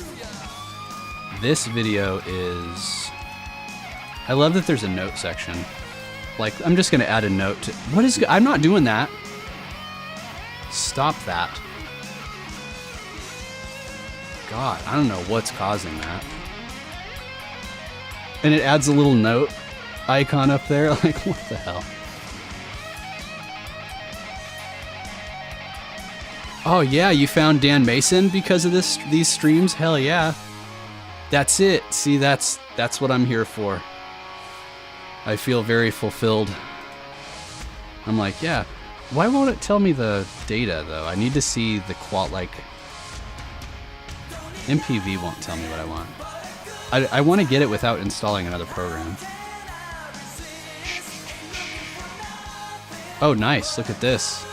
[SPEAKER 1] This video is... I love that there's a note section. Like, I'm just going to add a note to... I'm not doing that. Stop that. God, I don't know what's causing that. And it adds a little note icon up there. Like, what the hell? Oh yeah, you found Dan Mason because of these streams? Hell yeah. That's it. See, that's what I'm here for. I feel very fulfilled. I'm like, yeah. Why won't it tell me the data though? I need to see the MPV won't tell me what I want. I want to get it without installing another program. Oh, nice. Look at this.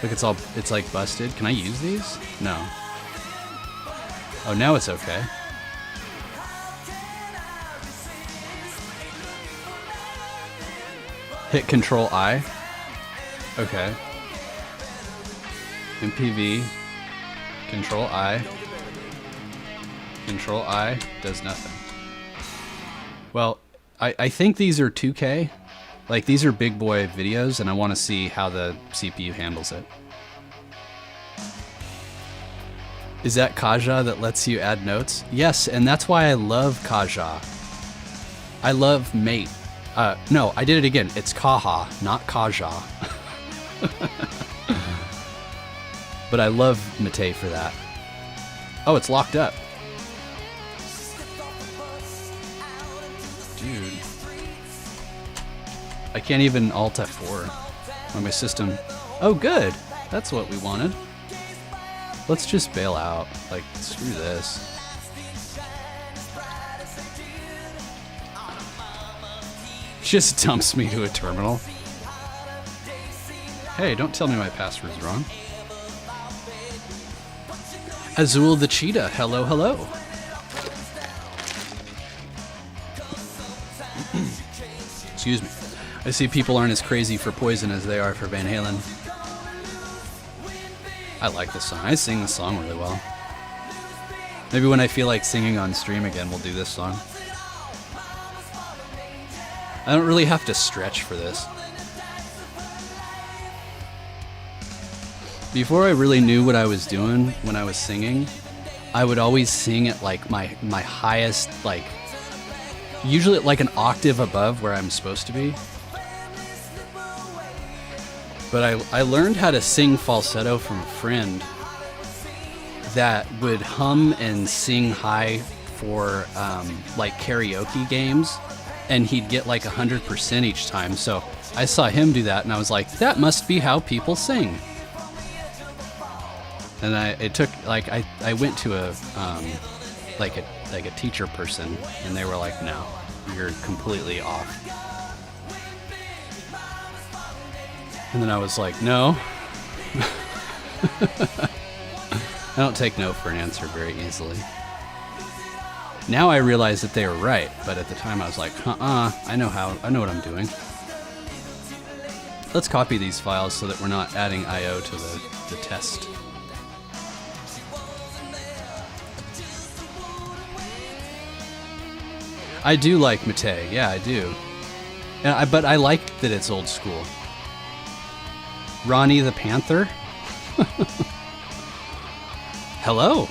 [SPEAKER 1] Look, it's like busted. Can I use these? No. Oh, now it's okay. Hit Control I. Okay. MPV. Control I. Control I does nothing. Well, I think these are 2K. Like, these are big boy videos, and I want to see how the CPU handles it. Is that Kaja that lets you add notes? Yes, and that's why I love Kaja. I love Mate. No, I did it again. It's Kaha, not Kaja. But I love Mate for that. Oh, it's locked up. Dude. I can't even Alt F4 on my system. Oh, good. That's what we wanted. Let's just bail out. Like, screw this. Just dumps me to a terminal. Hey, don't tell me my password's wrong. Azul the Cheetah, hello, hello. Excuse me. I see people aren't as crazy for Poison as they are for Van Halen. I like this song. I sing this song really well. Maybe when I feel like singing on stream again, we'll do this song. I don't really have to stretch for this. Before I really knew what I was doing when I was singing, I would always sing at like my highest, like, usually like an octave above where I'm supposed to be. But I learned how to sing falsetto from a friend that would hum and sing high for like karaoke games, and he'd get like 100% each time. So I saw him do that, and I was like, that must be how people sing. And it took like I went to a like a teacher person, and they were like, no, you're completely off. And then I was like, no. I don't take no for an answer very easily. Now I realize that they were right, but at the time I was like, I know what I'm doing. Let's copy these files so that we're not adding I/O to the test. I do like Mate, yeah, I do. But I like that it's old school. Ronnie the Panther? Hello.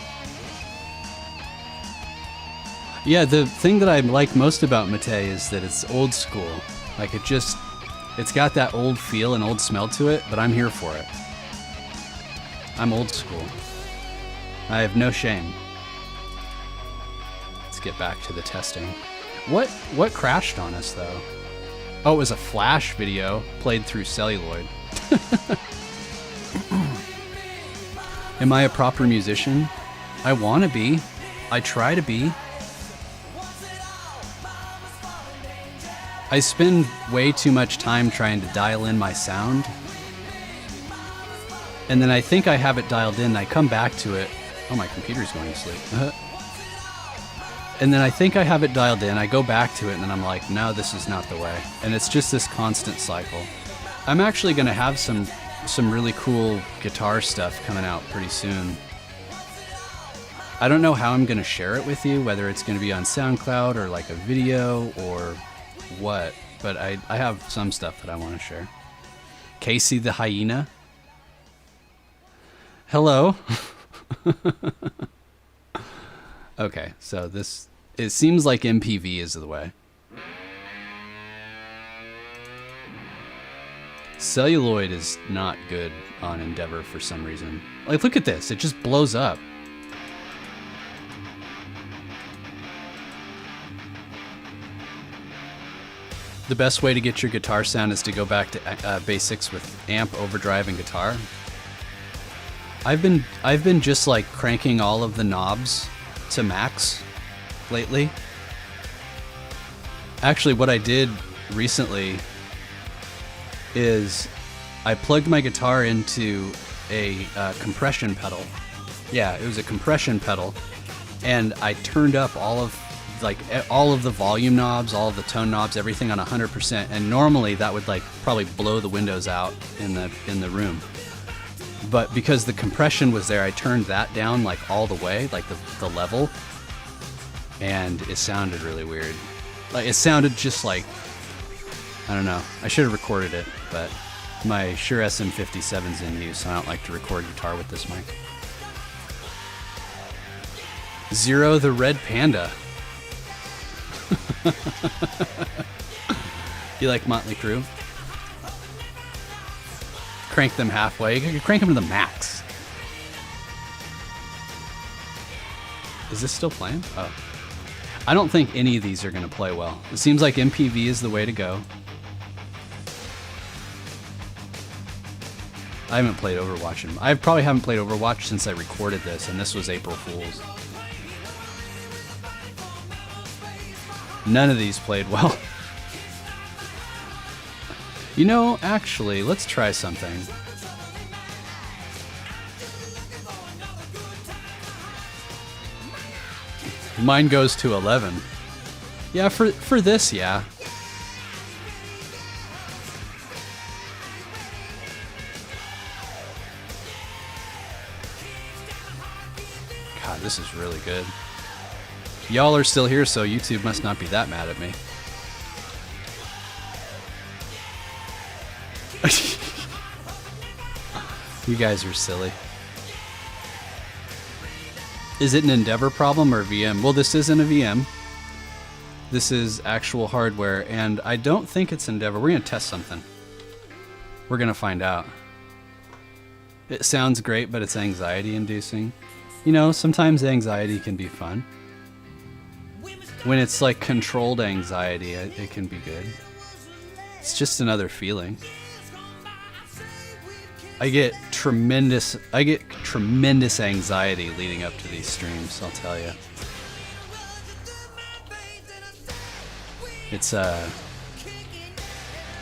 [SPEAKER 1] Yeah, the thing that I like most about Mate is that it's old school. Like, it's got that old feel and old smell to it, but I'm here for it. I'm old school. I have no shame. Let's get back to the testing. What crashed on us, though? Oh, it was a Flash video played through celluloid. Am I a proper musician? I want to be. I try to be. I spend way too much time trying to dial in my sound. And then I think I have it dialed in, and I come back to it. Oh, my computer's going to sleep. And then I think I have it dialed in, I go back to it, and then I'm like, no, this is not the way. And it's just this constant cycle. I'm actually going to have some really cool guitar stuff coming out pretty soon. I don't know how I'm going to share it with you, whether it's going to be on SoundCloud or like a video or what, but I have some stuff that I want to share. Casey the hyena. Hello. Okay, so this, it seems like MPV is the way. Celluloid is not good on Endeavor for some reason. Like, look at this, it just blows up. The best way to get your guitar sound is to go back to basics with amp, overdrive, and guitar. I've been just like cranking all of the knobs to max lately. Actually, what I did recently is I plugged my guitar into a compression pedal. Yeah, it was a compression pedal, and I turned up all of the volume knobs, all of the tone knobs, everything on 100%. And normally that would like probably blow the windows out in the room. But because the compression was there, I turned that down like all the way, like the level, and it sounded really weird. Like it sounded just like, I don't know. I should have recorded it, but my Shure SM57's in use. I don't like to record guitar with this mic. Zero the Red Panda. You like Mötley Crüe? Crank them halfway. You crank them to the max. Is this still playing? Oh. I don't think any of these are going to play well. It seems like MPV is the way to go. I haven't played Overwatch. I probably haven't played Overwatch since I recorded this, and this was April Fool's. None of these played well. You know, actually, let's try something. Mine goes to 11. Yeah, for this, yeah. God, this is really good. Y'all are still here, so YouTube must not be that mad at me. You guys are silly. Is it an Endeavor problem or VM? Well, this isn't a VM. This is actual hardware, and I don't think it's Endeavor. We're going to test something. We're going to find out. It sounds great, but it's anxiety-inducing. You know, sometimes anxiety can be fun. When it's like controlled anxiety, it can be good. It's just another feeling. I get tremendous anxiety leading up to these streams, I'll tell you. It's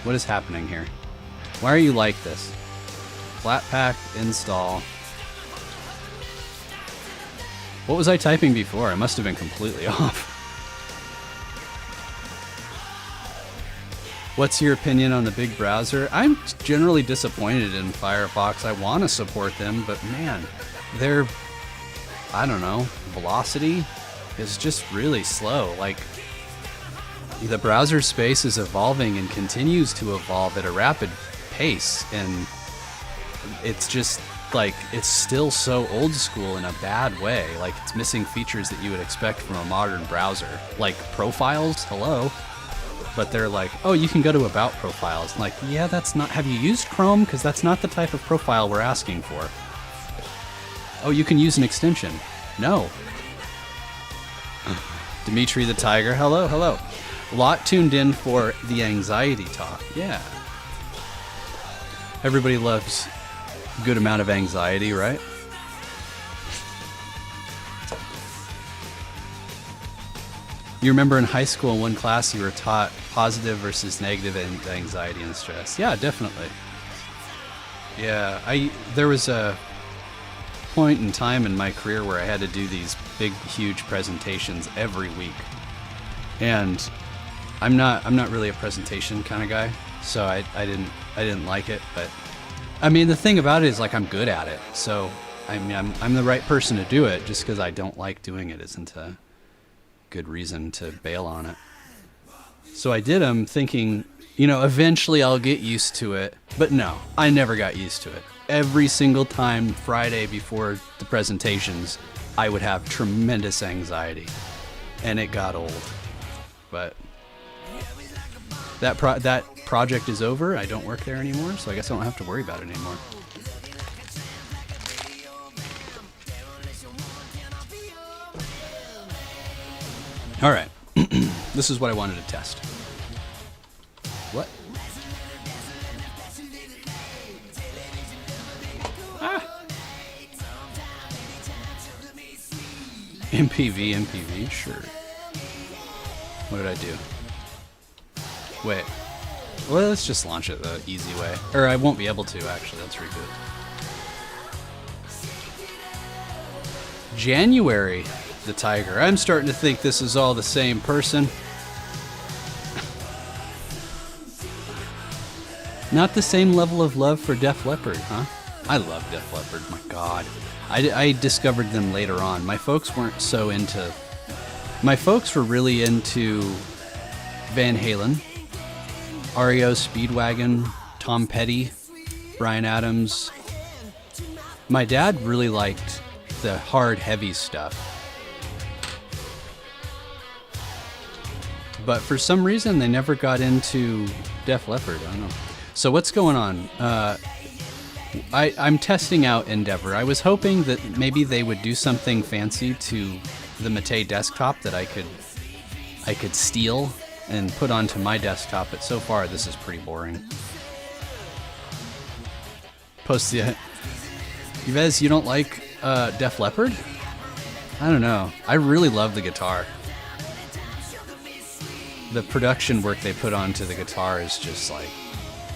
[SPEAKER 1] what is happening here? Why are you like this? Flat pack install. What was I typing before? I must have been completely off. What's your opinion on the big browser? I'm generally disappointed in Firefox. I want to support them, but man, their, I don't know, velocity is just really slow. Like, the browser space is evolving and continues to evolve at a rapid pace, and it's just like, it's still so old school in a bad way. Like, it's missing features that you would expect from a modern browser. Like profiles, hello. But they're like, oh, you can go to About Profiles. I'm like, yeah, that's not... Have you used Chrome? Because that's not the type of profile we're asking for. Oh, you can use an extension. No. Dimitri the Tiger, hello, hello. Lot tuned in for the anxiety talk. Yeah. Everybody loves a good amount of anxiety, right? You remember in high school in one class you were taught positive versus negative anxiety and stress. Yeah, definitely. Yeah, there was a point in time in my career where I had to do these big, huge presentations every week. And I'm not really a presentation kind of guy, so I didn't like it, but I mean the thing about it is like I'm good at it. So I mean I'm the right person to do it. Just because I don't like doing it isn't a good reason to bail on it. So I did them thinking You know, eventually I'll get used to it. But no, I never got used to it. Every single time Friday before the presentations, I would have tremendous anxiety. And it got old. But that project is over. I don't work there anymore, so I guess I don't have to worry about it anymore. All right. This is what I wanted to test. What? Ah. MPV, sure. What did I do? Wait. Well, let's just launch it the easy way. Or I won't be able to, actually. Let's reboot. January, the Tiger. I'm starting to think this is all the same person. Not the same level of love for Def Leppard, huh? I love Def Leppard, my god. I discovered them later on. My folks weren't so into... My folks were really into Van Halen, REO Speedwagon, Tom Petty, Bryan Adams. My dad really liked the hard, heavy stuff. But for some reason, they never got into Def Leppard. I don't know. So what's going on? I'm testing out Endeavor. I was hoping that maybe they would do something fancy to the Mötley desktop that I could steal and put onto my desktop, but so far this is pretty boring. Post the... Yves, you don't like Def Leppard? I don't know. I really love the guitar. The production work they put onto the guitar is just like,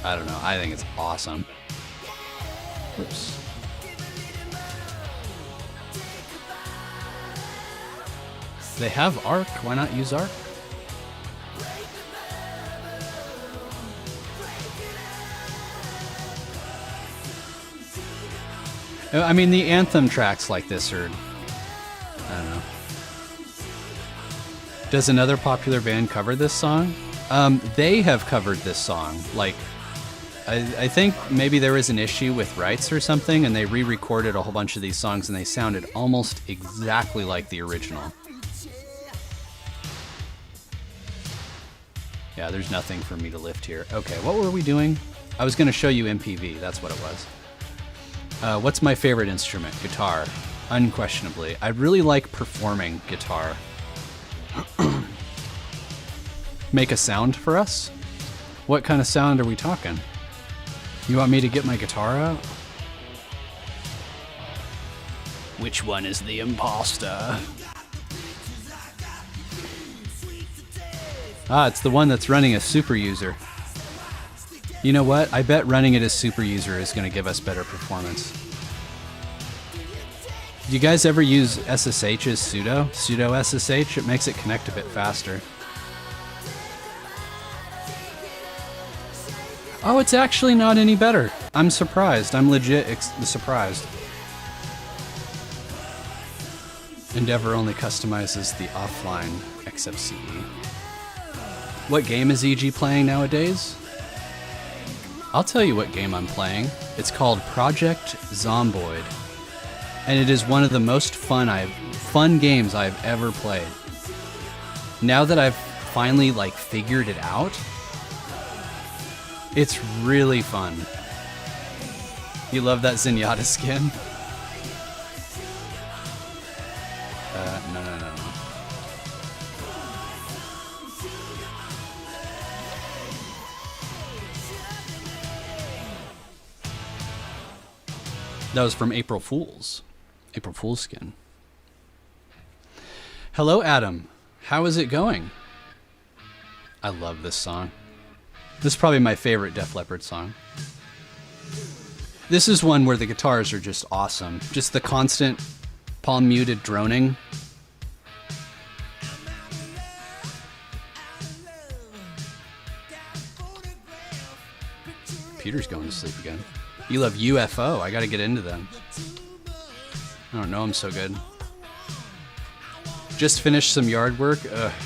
[SPEAKER 1] I don't know. I think it's awesome. Oops. They have Arc. Why not use Arc? I mean, the anthem tracks like this are... I don't know. Does another popular band cover this song? They have covered this song. Like, I think maybe there was an issue with rights or something, and they re-recorded a whole bunch of these songs, and they sounded almost exactly like the original. Yeah, there's nothing for me to lift here. Okay, what were we doing? I was going to show you MPV. That's what it was. What's my favorite instrument? Guitar. Unquestionably. I really like performing guitar. Make a sound for us? What kind of sound are we talking? You want me to get my guitar out? Which one is the imposter? Ah, it's the one that's running a super user. You know what? I bet running it as super user is going to give us better performance. Do you guys ever use SSH as sudo? Sudo SSH? It makes it connect a bit faster. Oh, it's actually not any better. I'm surprised. I'm legit surprised. Endeavor only customizes the offline XFCE. What game is Egee playing nowadays? I'll tell you what game I'm playing. It's called Project Zomboid. And it is one of the most fun games I've ever played. Now that I've finally figured it out, it's really fun. You love that Zenyatta skin? No. That was from April Fool's. April Fool's skin. Hello, Adam. How is it going? I love this song. This is probably my favorite Def Leppard song. This is one where the guitars are just awesome. Just the constant palm muted droning. Peter's going to sleep again. You love UFO. I gotta get into them. I don't know them so good. Just finished some yard work.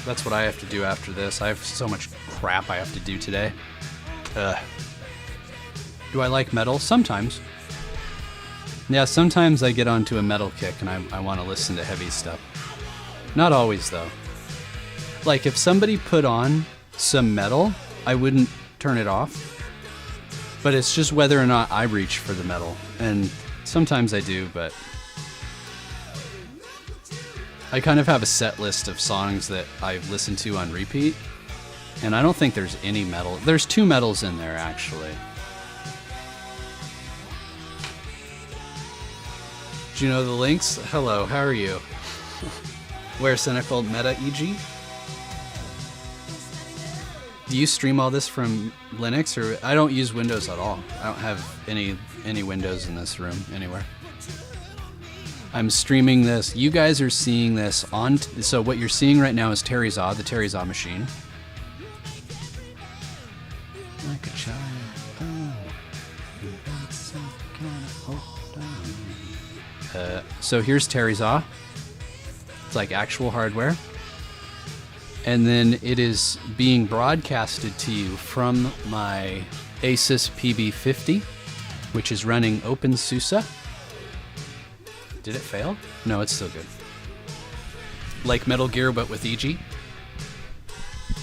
[SPEAKER 1] That's what I have to do after this. I have so much crap I have to do today. Do I like metal? Sometimes. Yeah, sometimes I get onto a metal kick and I want to listen to heavy stuff. Not always, though. Like, if somebody put on some metal, I wouldn't turn it off. But it's just whether or not I reach for the metal. And sometimes I do, but I kind of have a set list of songs that I've listened to on repeat, and I don't think there's any metal. There's 2 metals in there, actually. Do you know the links? Hello, how are you? Where Cynical Meta Egee? Do you stream all this from Linux, or I don't use Windows at all? I don't have any Windows in this room anywhere. I'm streaming this. You guys are seeing this on. So what you're seeing right now is Terryza, the Terryza machine. Like a child. So here's Terryza. It's like actual hardware. And then it is being broadcasted to you from my Asus PB50, which is running OpenSUSE. Did it fail? No, it's still good. Like Metal Gear, but with Egee.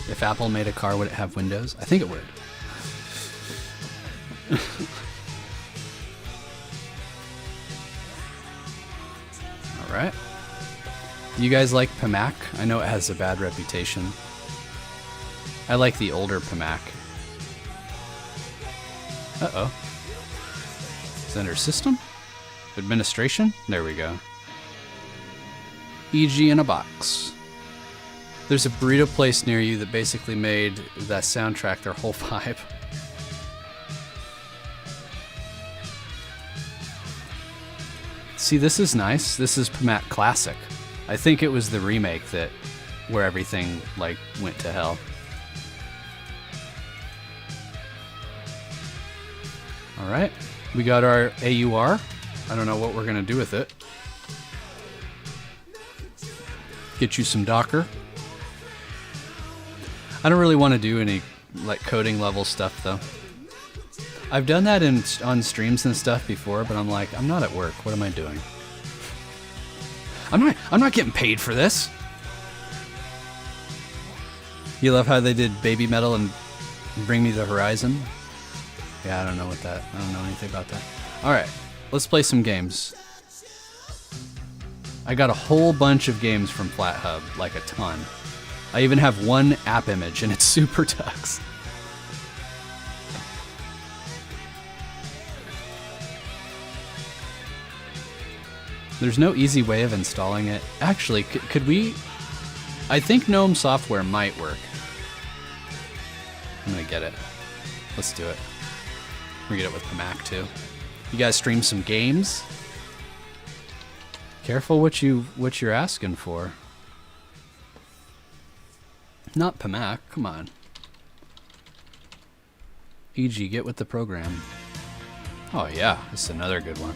[SPEAKER 1] If Apple made a car, would it have Windows? I think it would. All right. You guys like Pamac? I know it has a bad reputation. I like the older Pamac. Uh-oh. Is that under System? Administration? There we go. Egee in a box. There's a burrito place near you that basically made that soundtrack their whole vibe. See, this is nice. This is Pamac Classic. I think it was the remake that where everything like went to hell. All right, we got our AUR. I don't know what we're gonna do with it. Get you some Docker. I don't really want to do any like coding level stuff though. I've done that on streams and stuff before, but I'm like, I'm not at work. What am I doing? I'm not getting paid for this. You love how they did Baby Metal and Bring Me the Horizon? Yeah, I don't know anything about that. All right. Let's play some games. I got a whole bunch of games from FlatHub, like a ton. I even have one app image, and it's Super Tux. There's no easy way of installing it. Actually, could we? I think GNOME software might work. I'm gonna get it. Let's do it. We're gonna get it with Pamac too. You guys stream some games? Careful what you're asking for. Not Pamac, come on. Egee, get with the program. Oh yeah, this is another good one.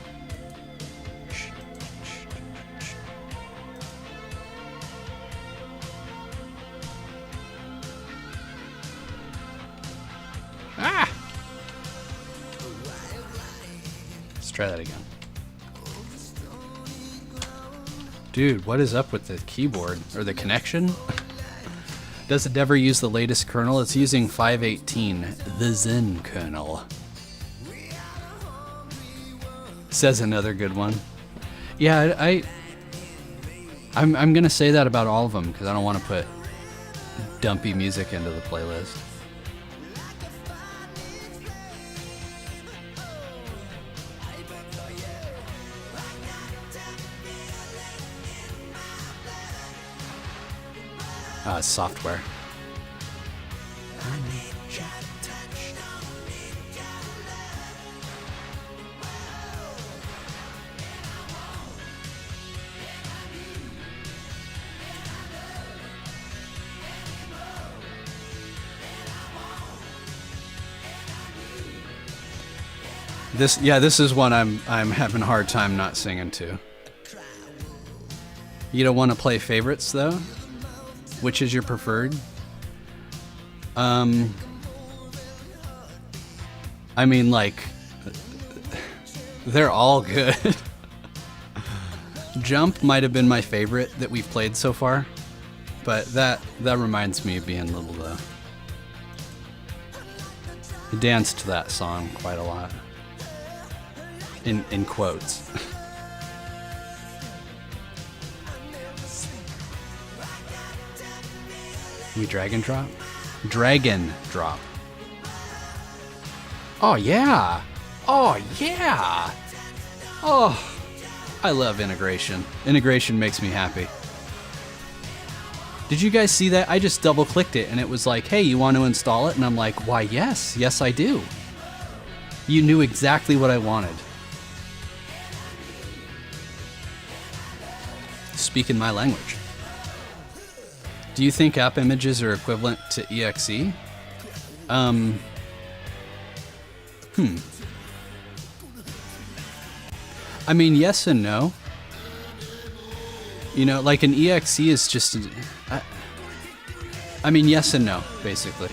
[SPEAKER 1] Ah! Let's try that again. Dude, what is up with the keyboard? Or the connection? Does it ever use the latest kernel? It's using 5.18, the Zen kernel. Says another good one. Yeah, I'm gonna say that about all of them because I don't want to put dumpy music into the playlist. Software. This is one I'm having a hard time not singing to. You don't want to play favorites though? Which is your preferred? I mean, like, they're all good. Jump might have been my favorite that we've played so far, but that reminds me of being little though. I danced to that song quite a lot. In quotes. We drag and drop? Dragon drop. Oh yeah! Oh yeah! Oh, I love integration. Integration makes me happy. Did you guys see that? I just double clicked it and it was like, hey, you want to install it? And I'm like, why yes, yes I do. You knew exactly what I wanted. Speaking my language. Do you think app images are equivalent to exe? I mean, yes and no. You know, like an exe is just... I mean, yes and no, basically.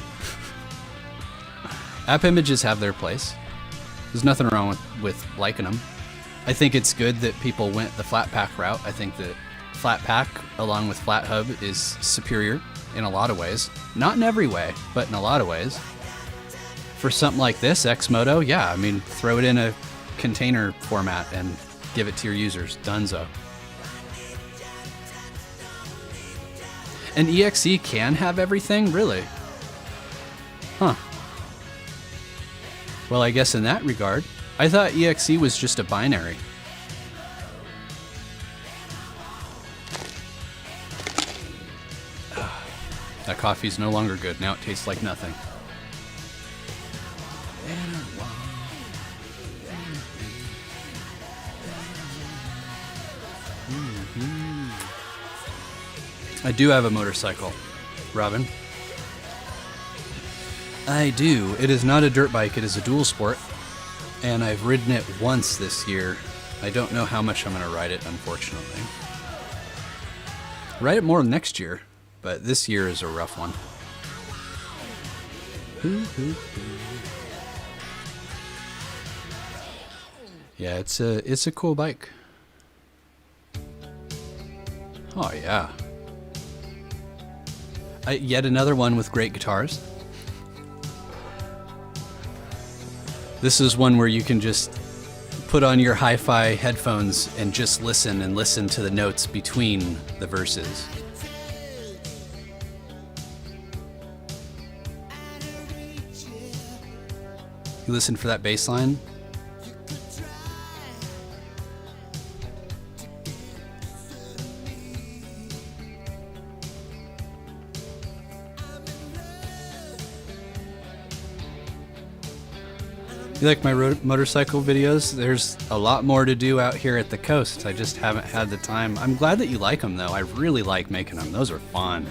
[SPEAKER 1] App images have their place. There's nothing wrong with liking them. I think it's good that people went the Flatpak route. I think that Flatpak, along with FlatHub, is superior in a lot of ways. Not in every way, but in a lot of ways. For something like this, Xmodo, yeah, I mean, throw it in a container format and give it to your users. Dunzo. And exe can have everything? Really? Huh. Well, I guess in that regard, I thought exe was just a binary. That coffee's no longer good. Now it tastes like nothing. I do have a motorcycle, Robin. I do. It is not a dirt bike, it is a dual sport. And I've ridden it once this year. I don't know how much I'm going to ride it, unfortunately. Ride it more next year, but this year is a rough one. Yeah, it's a cool bike. Oh yeah. Yet another one with great guitars. This is one where you can just put on your hi-fi headphones and just listen to the notes between the verses. You listen for that bass line. You like my motorcycle videos? There's a lot more to do out here at the coast. I just haven't had the time. I'm glad that you like them, though. I really like making them. Those are fun.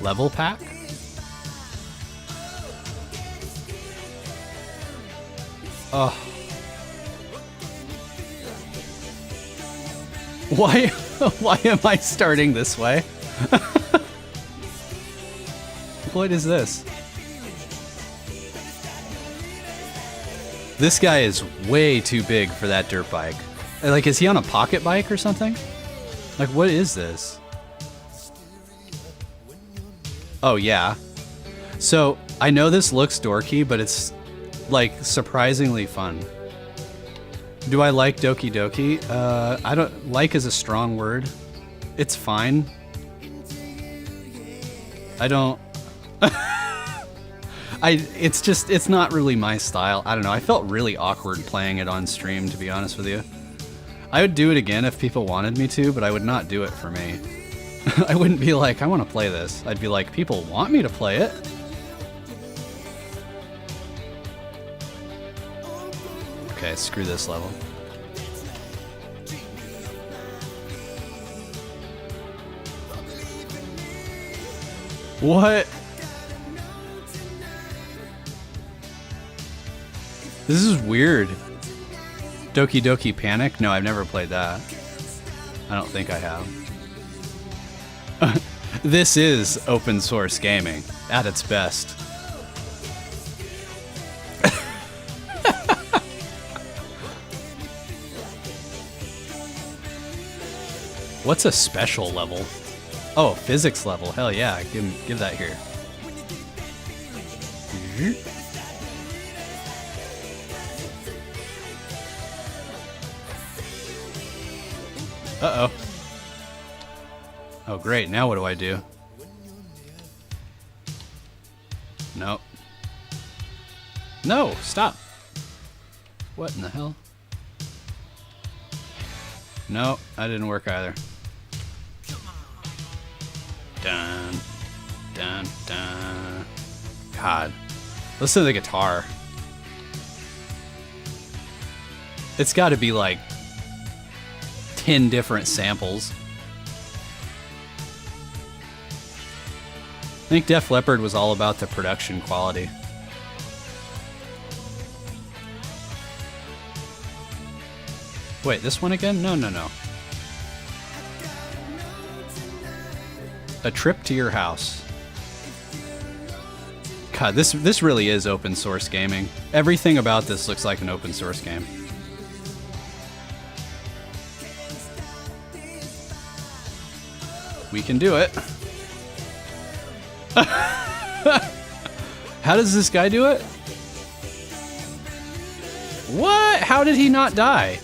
[SPEAKER 1] Level pack? Oh. Why am I starting this way? What is this? This guy is way too big for that dirt bike. Like, is he on a pocket bike or something? Like, what is this? Oh, yeah. So, I know this looks dorky, but it's like surprisingly fun. Do I like Doki Doki? I don't like is a strong word. It's fine. I don't it's not really my style. I don't know. I felt really awkward playing it on stream, to be honest with you. I would do it again if people wanted me to, but I would not do it for me. I wouldn't be like, I want to play this. I'd be like, people want me to play it. Okay, screw this level. What? This is weird. Doki Doki Panic? No, I've never played that. I don't think I have. This is open source gaming at its best. What's a special level? Oh, physics level. Hell yeah. Give that here. Uh-oh. Oh, great. Now what do I do? Nope. No, stop. What in the hell? No, that didn't work either. Dun, dun, dun. God. Listen to the guitar. It's got to be like 10 different samples. I think Def Leppard was all about the production quality. Wait, this one again? No, no, no. A Trip to Your House. God, this really is open source gaming. Everything about this looks like an open source game. We can do it. How does this guy do it? What? How did he not die?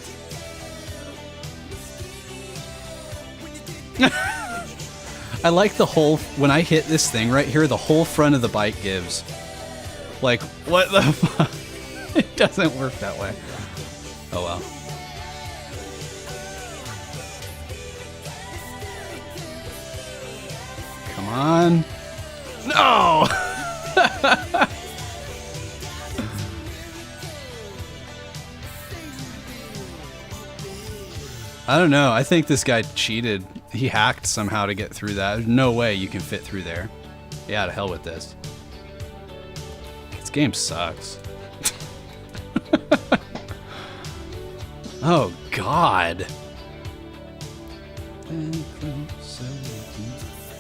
[SPEAKER 1] I like the whole, when I hit this thing right here, the whole front of the bike gives. Like, what the fuck? It doesn't work that way. Oh well. Come on. No! I don't know. I think this guy cheated. He hacked somehow to get through that. There's no way you can fit through there. Yeah, to hell with this. This game sucks. Oh, God.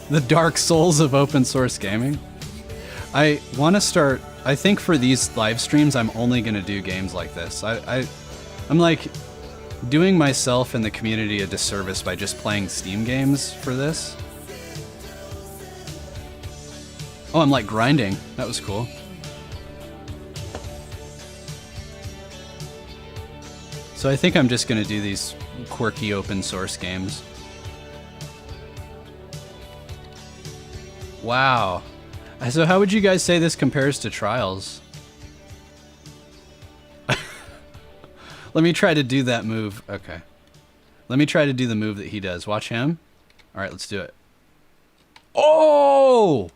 [SPEAKER 1] The Dark Souls of open source gaming. I want to start... I think for these live streams, I'm only going to do games like this. I'm like... doing myself and the community a disservice by just playing Steam games for this. Oh, I'm like grinding. That was cool. So I think I'm just going to do these quirky open source games. Wow. So how would you guys say this compares to Trials? Let me try to do that move. Okay. Let me try to do the move that he does. Watch him. All right, let's do it. Oh!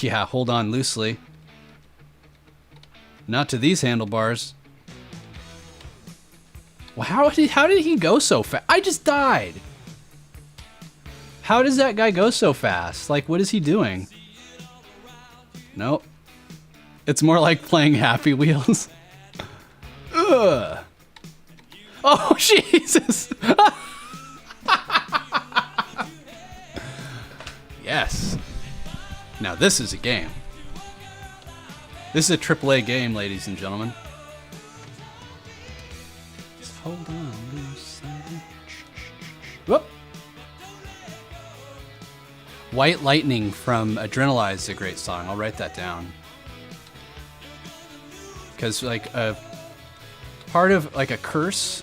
[SPEAKER 1] Yeah, hold on loosely. Not to these handlebars. Well, how did he go so fast? I just died. How does that guy go so fast? Like, what is he doing? Nope. It's more like playing Happy Wheels. Ugh. Oh, Jesus. Yes. Now this is a game. This is a AAA game, ladies and gentlemen. Just hold on loosely. Whoop. White Lightning from Adrenalize is a great song. I'll write that down. Because like a part of like a curse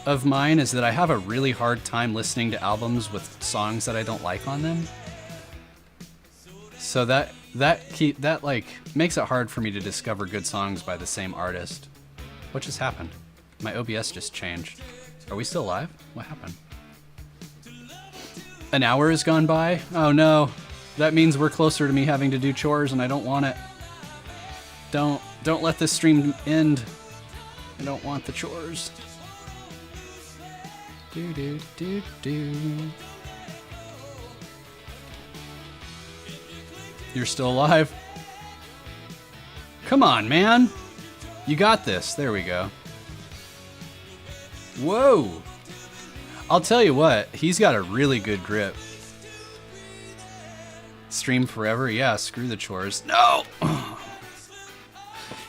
[SPEAKER 1] of mine is that I have a really hard time listening to albums with songs that I don't like on them. So that like makes it hard for me to discover good songs by the same artist. What just happened? My OBS just changed. Are we still live? What happened? An hour has gone by? Oh no. That means we're closer to me having to do chores and I don't want it. Don't let this stream end. I don't want the chores. Do, do, do, do. You're still alive? Come on, man. You got this. There we go. Whoa. I'll tell you what, he's got a really good grip. Stream forever? Yeah, screw the chores. No!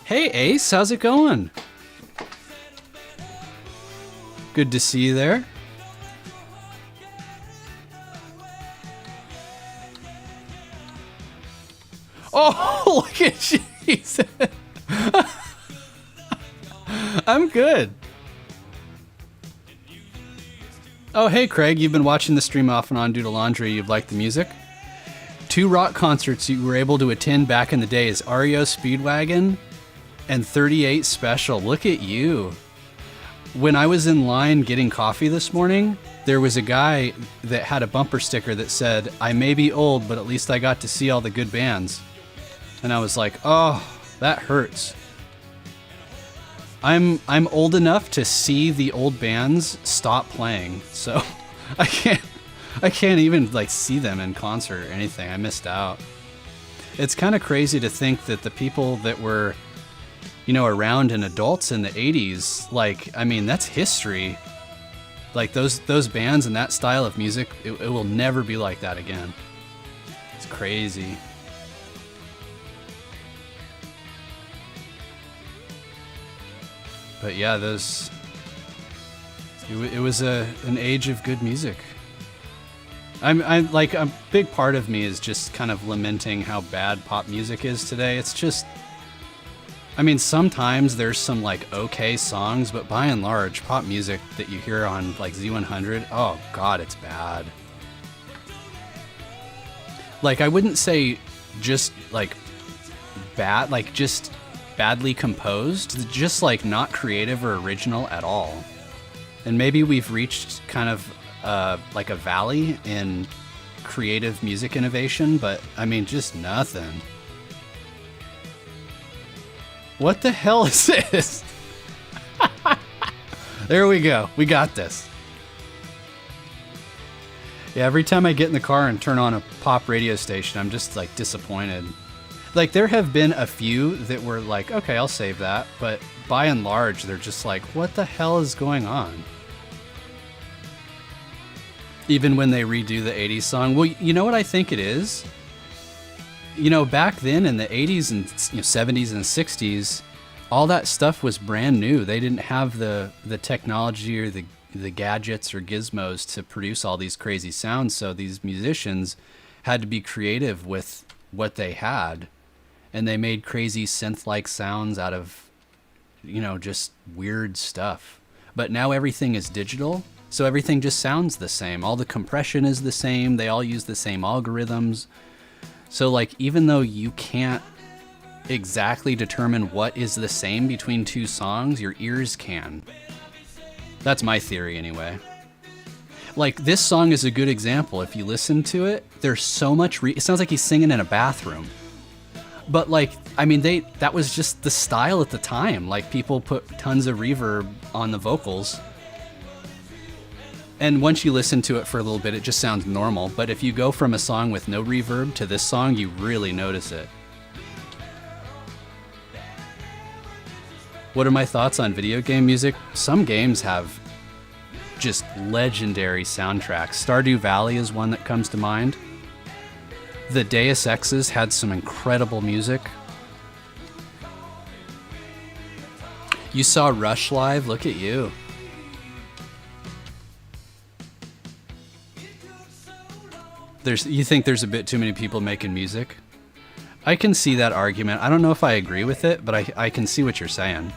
[SPEAKER 1] Hey, Ace, how's it going? Good to see you there. Oh, look at you. I'm good. Oh, hey, Craig. You've been watching the stream off and on due to laundry. You've liked the music? 2 rock concerts you were able to attend back in the day is REO Speedwagon and 38 Special. Look at you. When I was in line getting coffee this morning, there was a guy that had a bumper sticker that said, "I may be old, but at least I got to see all the good bands." And I was like, oh, that hurts. I'm old enough to see the old bands stop playing, so I can't even like see them in concert or anything. I missed out. It's kind of crazy to think that the people that were, you know, around and adults in the 80s, like, I mean, that's history. Like those bands and that style of music, it will never be like that again. It's crazy. But yeah, it was an age of good music. I'm like, a big part of me is just kind of lamenting how bad pop music is today. It's just, I mean, sometimes there's some like okay songs, but by and large, pop music that you hear on like Z100, oh God, it's bad. Like, I wouldn't say just like bad, like just badly composed, just like not creative or original at all. And maybe we've reached kind of like a valley in creative music innovation, but I mean, just nothing. What the hell is this? There we go. We got this. Yeah, every time I get in the car and turn on a pop radio station, I'm just like disappointed. Like, there have been a few that were like, okay, I'll save that. But by and large, they're just like, what the hell is going on? Even when they redo the 80s song. Well, you know what I think it is? You know, back then in the 80s and 70s and 60s, all that stuff was brand new. They didn't have the technology or the gadgets or gizmos to produce all these crazy sounds. So these musicians had to be creative with what they had. And they made crazy synth-like sounds out of, you know, just weird stuff. But now everything is digital, so everything just sounds the same. All the compression is the same. They all use the same algorithms. So, like, even though you can't exactly determine what is the same between two songs, your ears can. That's my theory, anyway. Like, this song is a good example. If you listen to it, there's so much... it sounds like he's singing in a bathroom. But, like, I mean, that was just the style at the time. Like, people put tons of reverb on the vocals. And once you listen to it for a little bit, it just sounds normal. But if you go from a song with no reverb to this song, you really notice it. What are my thoughts on video game music? Some games have just legendary soundtracks. Stardew Valley is one that comes to mind. The Deus Exes had some incredible music. You saw Rush live? Look at you. You think there's a bit too many people making music? I can see that argument. I don't know if I agree with it, but I can see what you're saying.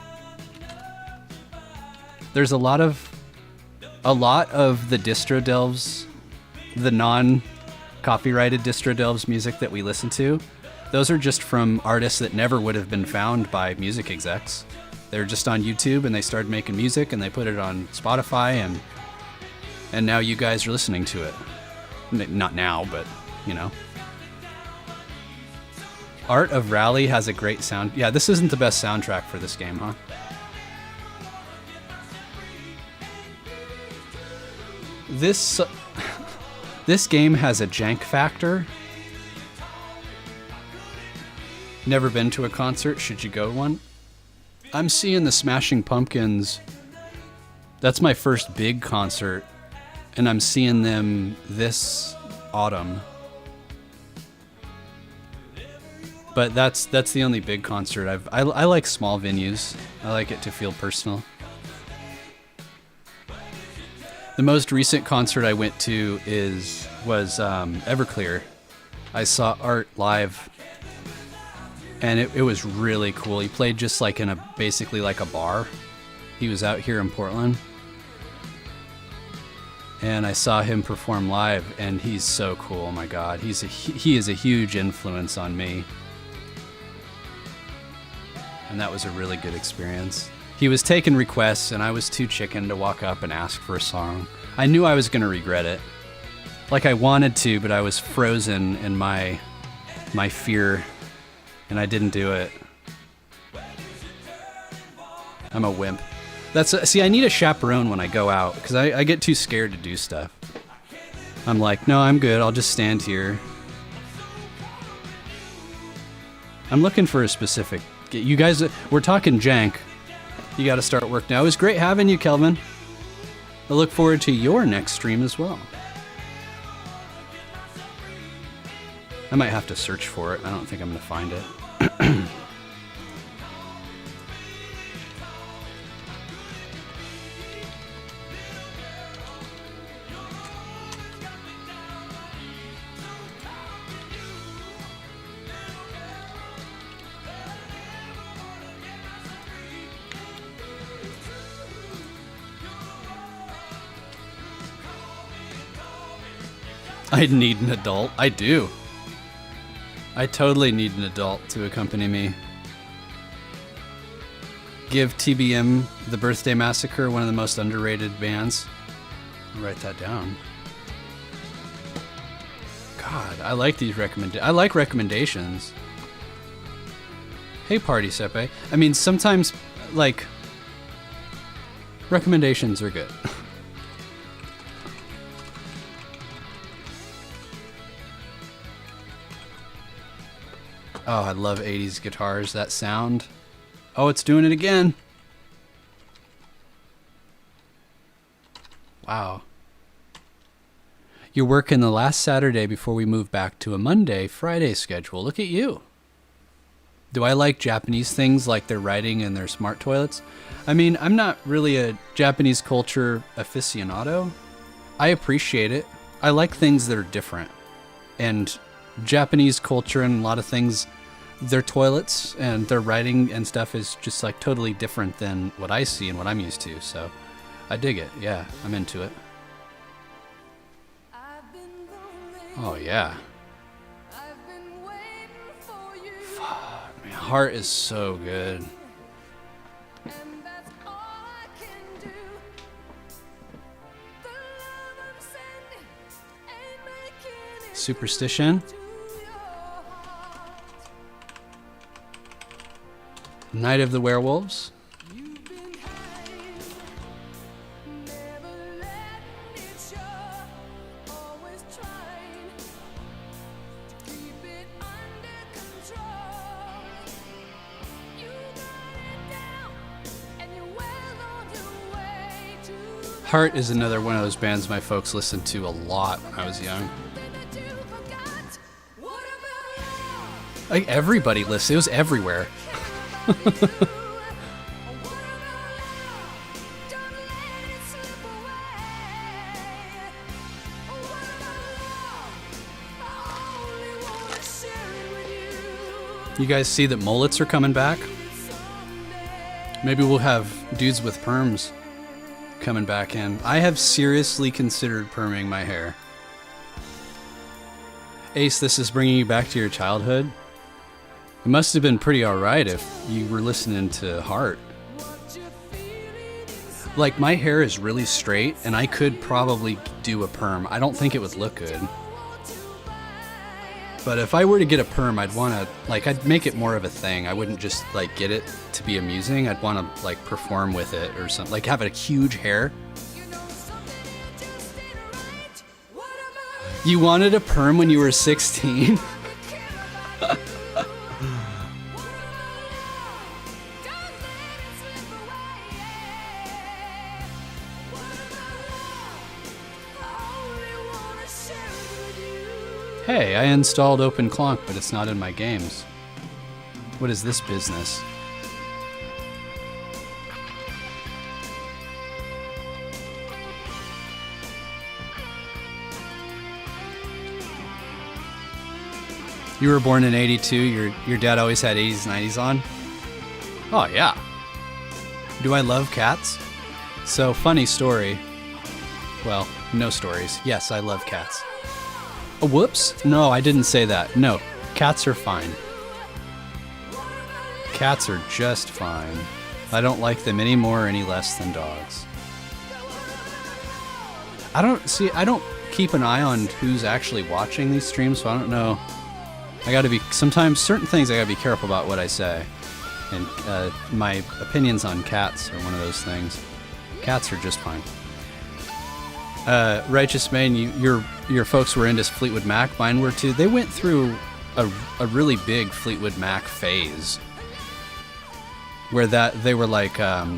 [SPEAKER 1] There's a lot of the Distro Delves, the non-copyrighted Distro Delves music that we listen to, those are just from artists that never would have been found by music execs. They're just on YouTube and they started making music and they put it on Spotify and now you guys are listening to it. Not now, but you know. Art of Rally has a great sound. Yeah, this isn't the best soundtrack for this game, huh? this this game has a jank factor. Never been to a concert? Should you go to one? I'm seeing the Smashing Pumpkins. That's my first big concert, and I'm seeing them this autumn. But that's the only big concert I like small venues. I like it to feel personal. The most recent concert I went to was Everclear. I saw Art live, and it was really cool. He played just like in basically like a bar. He was out here in Portland, and I saw him perform live, and he's so cool. Oh my God, he is a huge influence on me. And that was a really good experience. He was taking requests, and I was too chicken to walk up and ask for a song. I knew I was going to regret it. Like I wanted to, but I was frozen in my fear, and I didn't do it. I'm a wimp. See, I need a chaperone when I go out, because I get too scared to do stuff. I'm like, no, I'm good. I'll just stand here. I'm looking for a specific... You guys, we're talking jank. You got to start work now. It was great having you, Kelvin. I look forward to your next stream as well. I might have to search for it. I don't think I'm going to find it. I need an adult. I do. I totally need an adult to accompany me. Give TBM the Birthday Massacre one of the most underrated bands. I'll write that down. God, I like these I like recommendations. Hey, Party Sepe. I mean, sometimes, like, recommendations are good. Oh, I love 80s guitars, that sound. Oh, it's doing it again. Wow. You're working the last Saturday before we move back to a Monday, Friday schedule. Look at you. Do I like Japanese things like their writing and their smart toilets? I mean, I'm not really a Japanese culture aficionado. I appreciate it. I like things that are different. And Japanese culture and a lot of things, their toilets and their writing and stuff is just like totally different than what I see and what I'm used to. So I dig it. Yeah, I'm into it. Oh yeah. Fuck, man, Heart is so good. Superstition. Night of the Werewolves. Heart is another one of those bands my folks listened to a lot when I was young. Like everybody listened. It was everywhere. You guys see that mullets are coming back? Maybe we'll have dudes with perms coming back in. I have seriously considered perming my hair. Ace, this is bringing you back to your childhood. It must have been pretty alright if you were listening to Heart. Like, my hair is really straight, and I could probably do a perm. I don't think it would look good. But if I were to get a perm, I'd want to, like, I'd make it more of a thing. I wouldn't just, like, get it to be amusing. I'd want to, like, perform with it or something. Like, have a huge hair. You wanted a perm when you were 16? Hey, I installed OpenClonk, but it's not in my games. What is this business? You were born in 82, your dad always had 80s, 90s on? Oh yeah. Do I love cats? So, funny story. Well, no stories. Yes, I love cats. Oh, whoops. No, I didn't say that. No, cats are fine. Cats are just fine. I don't like them any more or any less than dogs. I don't keep an eye on who's actually watching these streams, so I don't know. Sometimes certain things I gotta be careful about what I say. And my opinions on cats are one of those things. Cats are just fine. Righteous Main, your folks were into Fleetwood Mac. Mine were too. They went through a really big Fleetwood Mac phase, where they were like,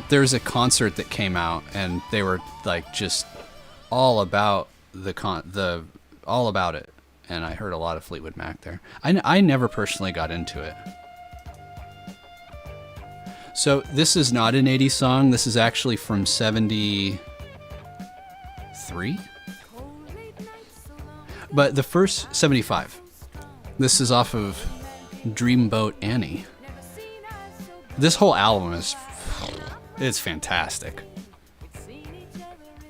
[SPEAKER 1] there was a concert that came out, and they were like just all about all about it. And I heard a lot of Fleetwood Mac there. I never personally got into it. So this is not an 80s song. This is actually from 73? But the first 75. This is off of Dreamboat Annie. This whole album it's fantastic.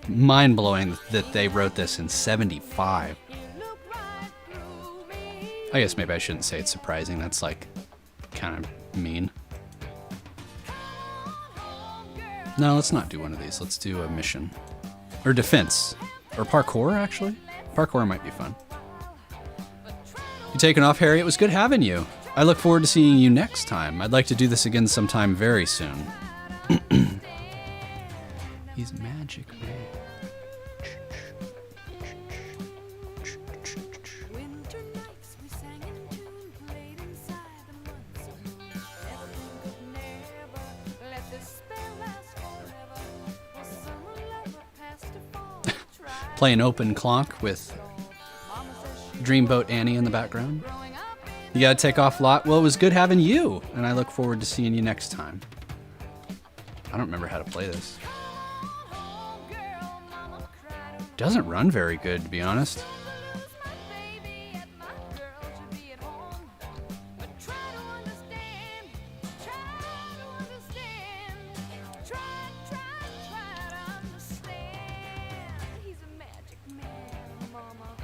[SPEAKER 1] Mind-blowing that they wrote this in 75. I guess maybe I shouldn't say it's surprising. That's like kind of mean. No, let's not do one of these. Let's do a mission. Or defense. Or parkour, actually. Parkour might be fun. You taking off, Harry? It was good having you. I look forward to seeing you next time. I'd like to do this again sometime very soon. He's magic, man. Playing OpenClonk with Dreamboat Annie in the background. You gotta take off, Lot. Well, it was good having you, and I look forward to seeing you next time. I don't remember how to play this. Doesn't run very good, to be honest.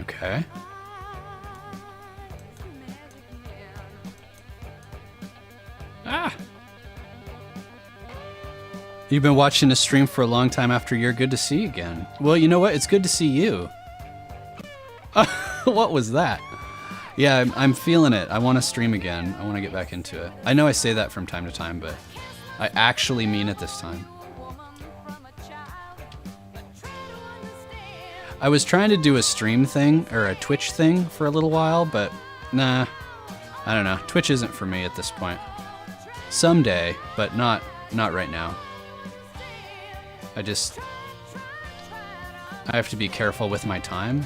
[SPEAKER 1] Okay. Ah! You've been watching the stream for a long time after you're good to see you again. Well, you know what? It's good to see you. What was that? Yeah, I'm feeling it. I want to stream again. I want to get back into it. I know I say that from time to time, but I actually mean it this time. I was trying to do a stream thing, or a Twitch thing for a little while, but nah. I don't know. Twitch isn't for me at this point. Someday, but not right now. I have to be careful with my time.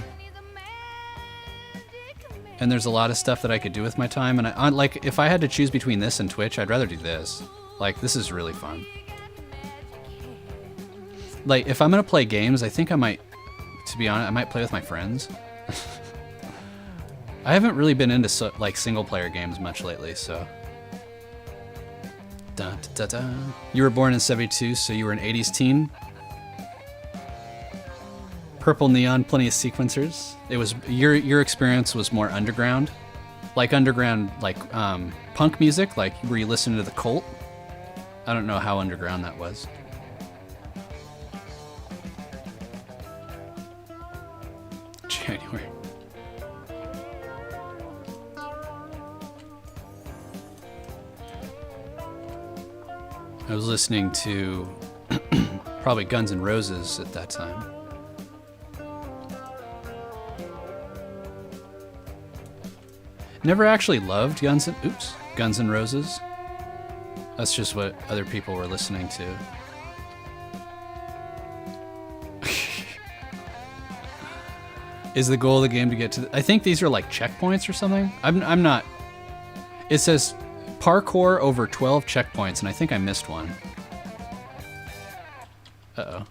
[SPEAKER 1] And there's a lot of stuff that I could do with my time, and like, if I had to choose between this and Twitch, I'd rather do this. Like, this is really fun. Like, if I'm gonna play games, I think I might, to be honest, I might play with my friends. I haven't really been into like single-player games much lately, so. Dun, dun, dun, dun. You were born in 72, so you were an 80s teen. Purple neon, plenty of sequencers. It was your experience was more underground, like punk music, like were you listening to the Cult? I don't know how underground that was. January. I was listening to probably Guns N' Roses at that time. Never actually loved Guns N' Roses. That's just what other people were listening to. Is the goal of the game to get to... I think these are like checkpoints or something. I'm not... It says parkour over 12 checkpoints, and I think I missed one. Uh-oh.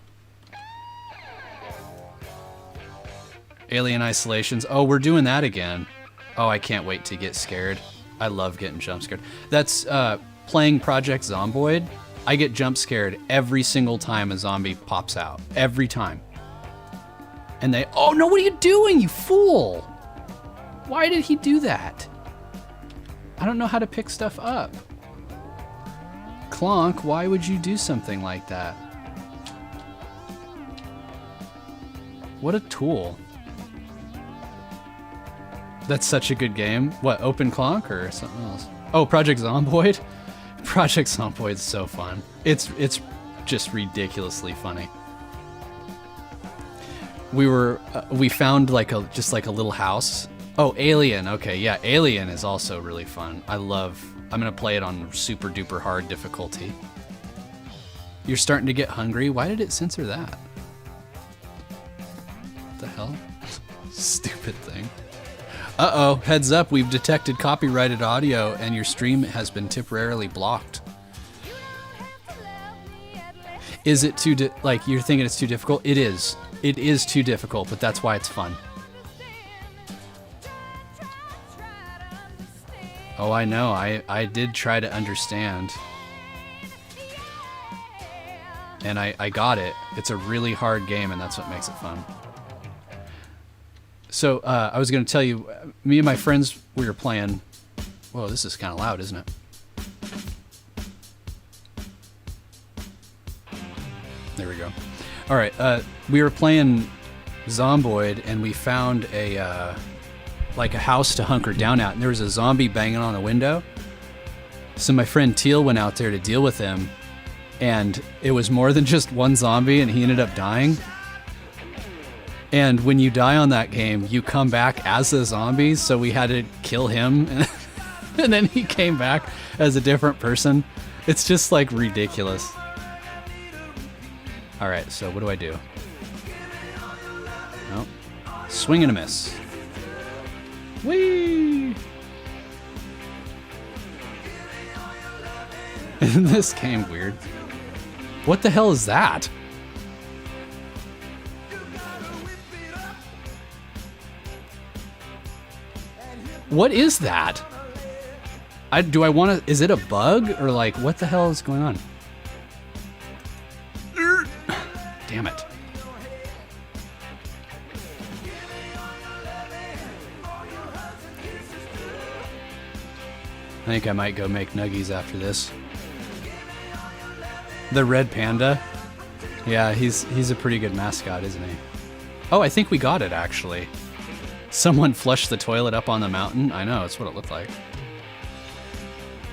[SPEAKER 1] Alien Isolations. Oh, we're doing that again. Oh, I can't wait to get scared. I love getting jump scared. That's playing Project Zomboid. I get jump scared every single time a zombie pops out. Every time. And they, oh no, what are you doing, you fool? Why did he do that? I don't know how to pick stuff up. Clonk, why would you do something like that? What a tool. That's such a good game. What, Open Clonk or something else? Oh, Project Zomboid? Project Zomboid's so fun. It's just ridiculously funny. We found just like a little house. Oh, Alien. Okay, yeah, Alien is also really fun. I'm gonna play it on super duper hard difficulty. You're starting to get hungry? Why did it censor that? What the hell? Stupid thing. Uh-oh, heads up, we've detected copyrighted audio and your stream has been temporarily blocked. Is it too, like, you're thinking it's too difficult? It is. It is too difficult, but that's why it's fun. Oh, I know, I did try to understand. And I got it. It's a really hard game, and that's what makes it fun. So, I was going to tell you, me and my friends, we were playing... Whoa, this is kind of loud, isn't it? There we go. All right, we were playing Zomboid, and we found a house to hunker down at, and there was a zombie banging on the window. So my friend Teal went out there to deal with him, and it was more than just one zombie, and he ended up dying. And when you die on that game, you come back as a zombie, so we had to kill him, and then he came back as a different person. It's just, like, ridiculous. Alright, so what do I do? Nope. Swing and a miss. Whee! Isn't this game weird? What the hell is that? What is that? Do I want to... Is it a bug? Or like, what the hell is going on? Damn it. I think I might go make nuggies after this. The red panda? Yeah, he's a pretty good mascot, isn't he? Oh, I think we got it, actually. Someone flushed the toilet up on the mountain? I know, it's what it looked like.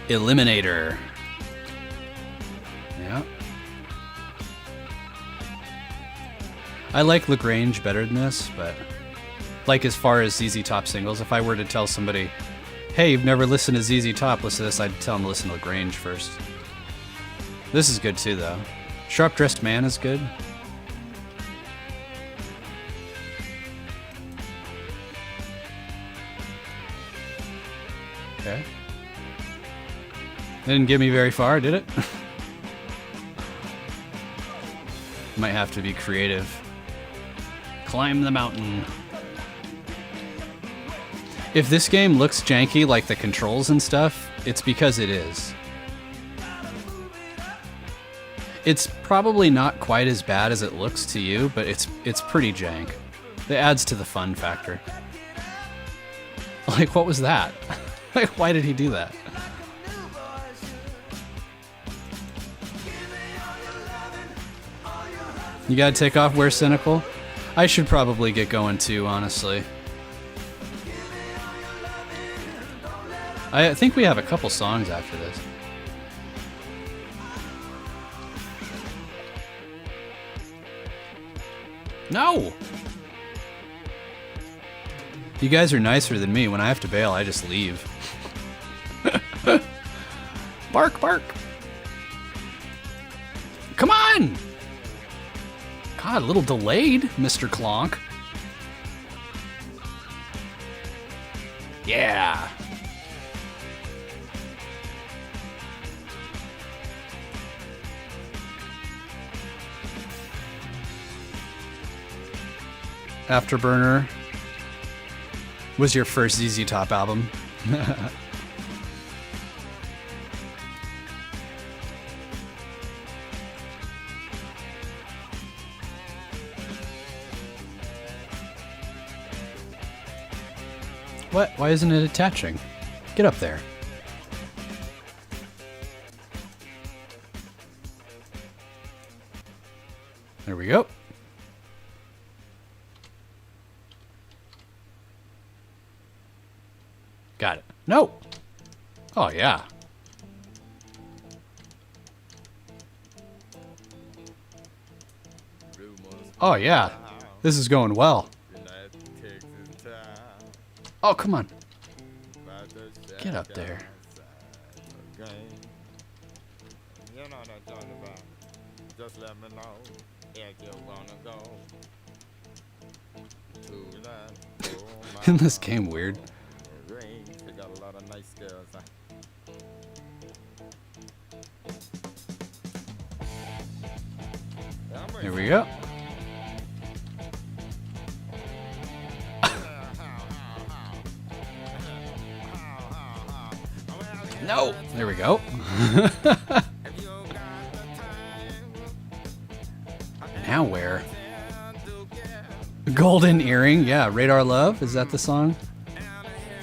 [SPEAKER 1] Eliminator. Yeah. I like LaGrange better than this, but... Like, as far as ZZ Top singles, if I were to tell somebody, hey, you've never listened to ZZ Top, listen to this, I'd tell them to listen to LaGrange first. This is good too, though. Sharp Dressed Man is good. Okay. Didn't get me very far, did it? Might have to be creative. Climb the mountain. If this game looks janky like the controls and stuff, it's because it is. It's probably not quite as bad as it looks to you, but it's pretty jank. It adds to the fun factor. Like, what was that? Like, why did he do that? You gotta take off We're Cynical? I should probably get going too, honestly. I think we have a couple songs after this. No! You guys are nicer than me. When I have to bail, I just leave. Bark, bark. Come on! God, a little delayed, Mr. Clonk. Yeah. Afterburner was your first ZZ Top album. What? Why isn't it attaching? Get up there. There we go. Got it. No! Oh, yeah. Oh, yeah. This is going well. Oh, come on. Get up there. Just let me know if you wanna go to that. Isn't this game weird? Got a lot of nice girls. Here we go. No! There we go. Now where? Golden Earring. Yeah, Radar Love. Is that the song?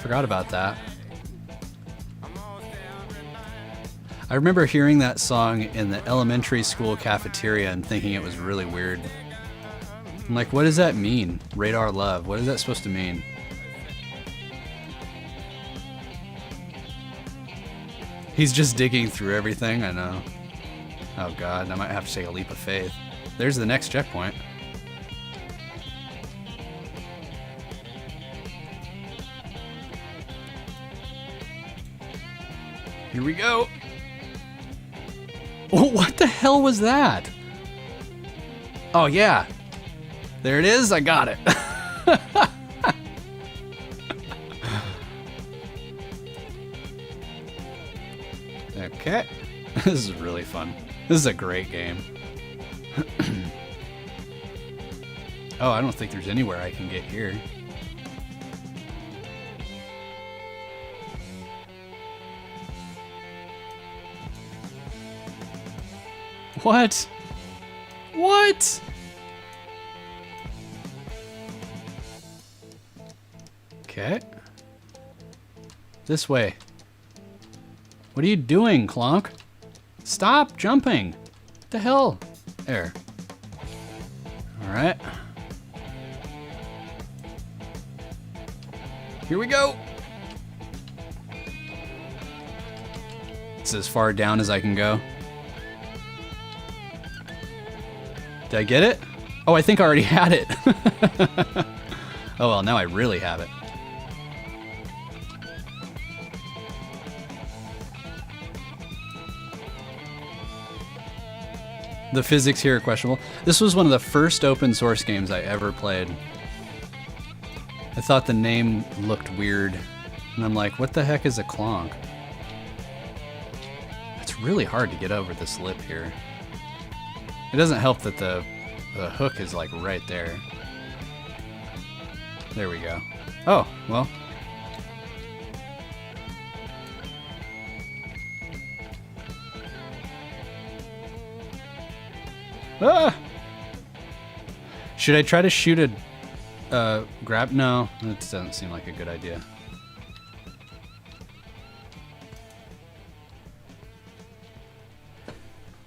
[SPEAKER 1] Forgot about that. I remember hearing that song in the elementary school cafeteria and thinking it was really weird. I'm like, what does that mean? Radar Love. What is that supposed to mean? He's just digging through everything, I know. Oh god, I might have to take a leap of faith. There's the next checkpoint. Here we go. Oh, what the hell was that? Oh yeah. There it is, I got it. Okay. This is really fun. This is a great game. Oh, I don't think there's anywhere I can get here. What? What? Okay. This way. What are you doing, Clonk? Stop jumping. What the hell? There. Alright. Here we go. It's as far down as I can go. Did I get it? Oh, I think I already had it. Oh well, now I really have it. The physics here are questionable. This was one of the first open source games I ever played. I thought the name looked weird. And I'm like, what the heck is a clonk? It's really hard to get over this lip here. It doesn't help that the hook is like right there. There we go. Oh, well. Ah! Should I try to shoot a grab? No, that doesn't seem like a good idea.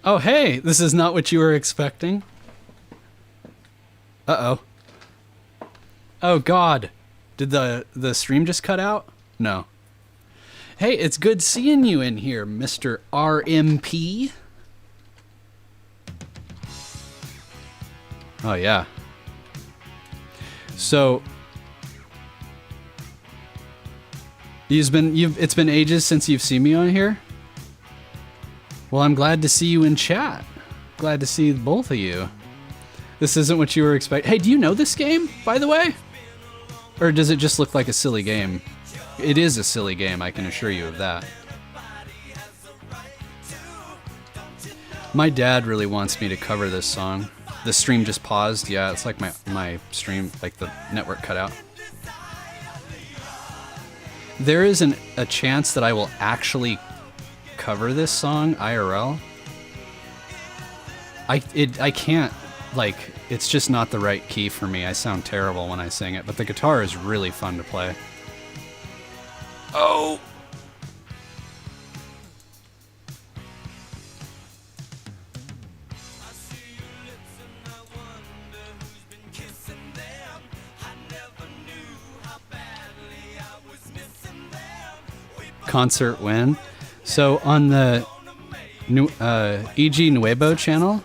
[SPEAKER 1] Oh, hey, this is not what you were expecting. Uh-oh. Oh, God. Did the stream just cut out? No. Hey, it's good seeing you in here, Mr. RMP. Oh, yeah. So, It's been ages since you've seen me on here. Well, I'm glad to see you in chat. Glad to see both of you. This isn't what you were expecting. Hey, do you know this game, by the way? Or does it just look like a silly game? It is a silly game, I can assure you of that. My dad really wants me to cover this song. The stream just paused. Yeah, it's like my stream, like the network cut out. There is a chance that I will actually cover this song IRL. I can't, like, it's just not the right key for me. I sound terrible when I sing it, but the guitar is really fun to play. Oh! Concert win. So on the Egee Nuevo channel,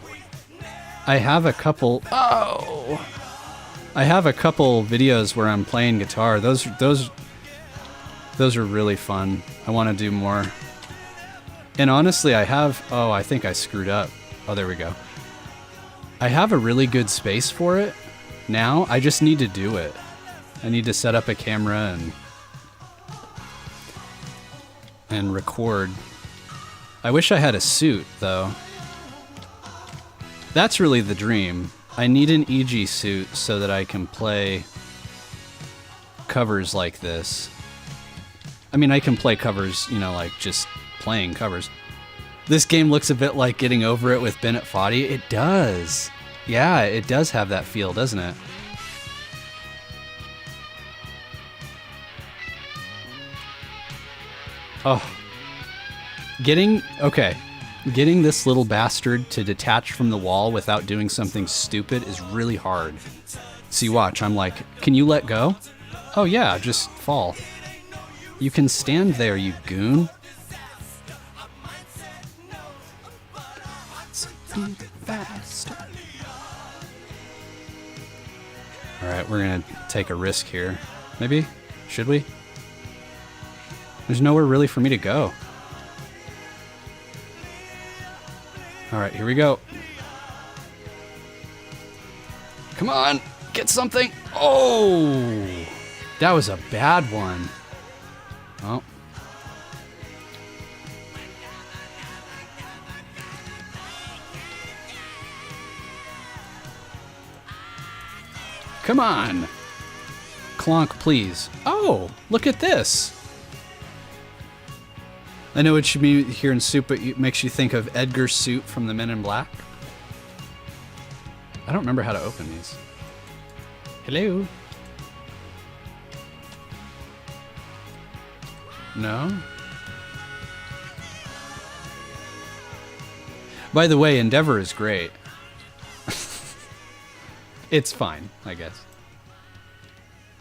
[SPEAKER 1] I have a couple. Oh, I have a couple videos where I'm playing guitar. Those are really fun. I want to do more. And honestly, I have. Oh, I think I screwed up. Oh, there we go. I have a really good space for it now. I just need to do it. I need to set up a camera and record. I wish I had a suit, though. That's really the dream. I need an Egee suit so that I can play covers like this. I mean, I can play covers, you know, like just playing covers. This game looks a bit like Getting Over It with Bennett Foddy. It does. Yeah, it does have that feel, doesn't it? Oh. Getting this little bastard to detach from the wall without doing something stupid is really hard. See, watch, I'm like, can you let go? Oh yeah, just fall. You can stand there, you goon. Alright, we're gonna take a risk here. Maybe? Should we? There's nowhere really for me to go. Alright, here we go. Come on, get something. Oh, that was a bad one. Oh. Come on. Clonk, please. Oh, look at this. I know it should be here in Soup, but it makes you think of Edgar's suit from the Men in Black. I don't remember how to open these. Hello? No? By the way, Endeavor is great. It's fine, I guess.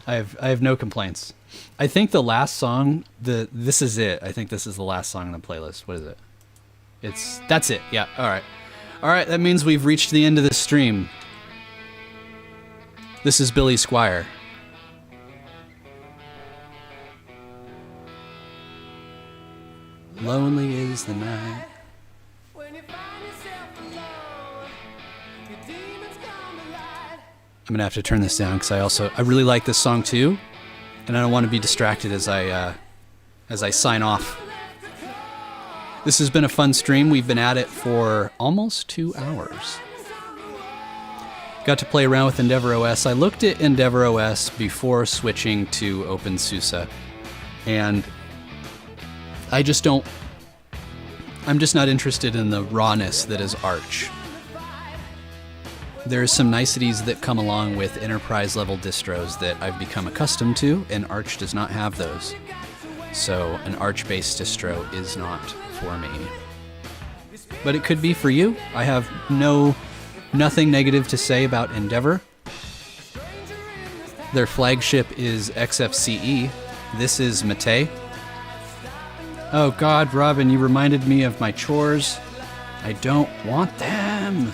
[SPEAKER 1] I have no complaints. I think the last song, this is it. I think this is the last song on the playlist. What is it? That's it. Yeah. All right. All right. That means we've reached the end of the stream. This is Billy Squire. Lonely is the night. I'm gonna have to turn this down because I really like this song too, and I don't want to be distracted as I sign off. This has been a fun stream. We've been at it for almost 2 hours. Got to play around with EndeavourOS. I looked at EndeavourOS before switching to OpenSUSE, and I'm just not interested in the rawness that is Arch. There's some niceties that come along with enterprise level distros that I've become accustomed to, and Arch does not have those. So an Arch based distro is not for me. But it could be for you. I have nothing negative to say about Endeavor. Their flagship is XFCE. This is Mate. Oh God, Robin, you reminded me of my chores. I don't want them.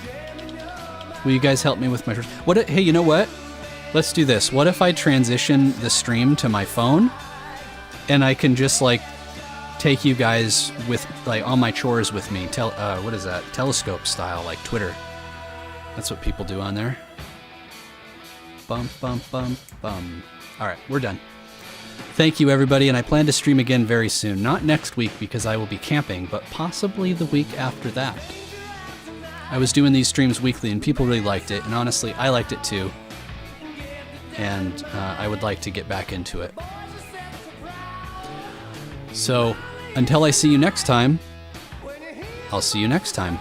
[SPEAKER 1] Will you guys help me with my chores? Hey, you know what? Let's do this. What if I transition the stream to my phone? and I can just like take you guys with like on my chores with me. What is that? Telescope style, like Twitter. That's what people do on there. Bum, bum, bum, bum. All right, we're done. Thank you, everybody, and I plan to stream again very soon. Not next week because I will be camping, but possibly the week after that. I was doing these streams weekly, and people really liked it, and honestly, I liked it too. And I would like to get back into it. So, until I see you next time, I'll see you next time.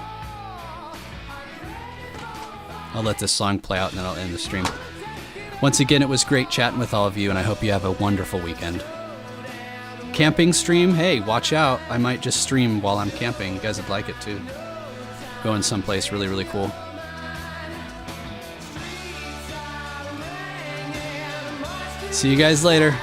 [SPEAKER 1] I'll let this song play out, and then I'll end the stream. Once again, it was great chatting with all of you, and I hope you have a wonderful weekend. Camping stream? Hey, watch out. I might just stream while I'm camping. You guys would like it too. Going someplace really, really cool. See you guys later.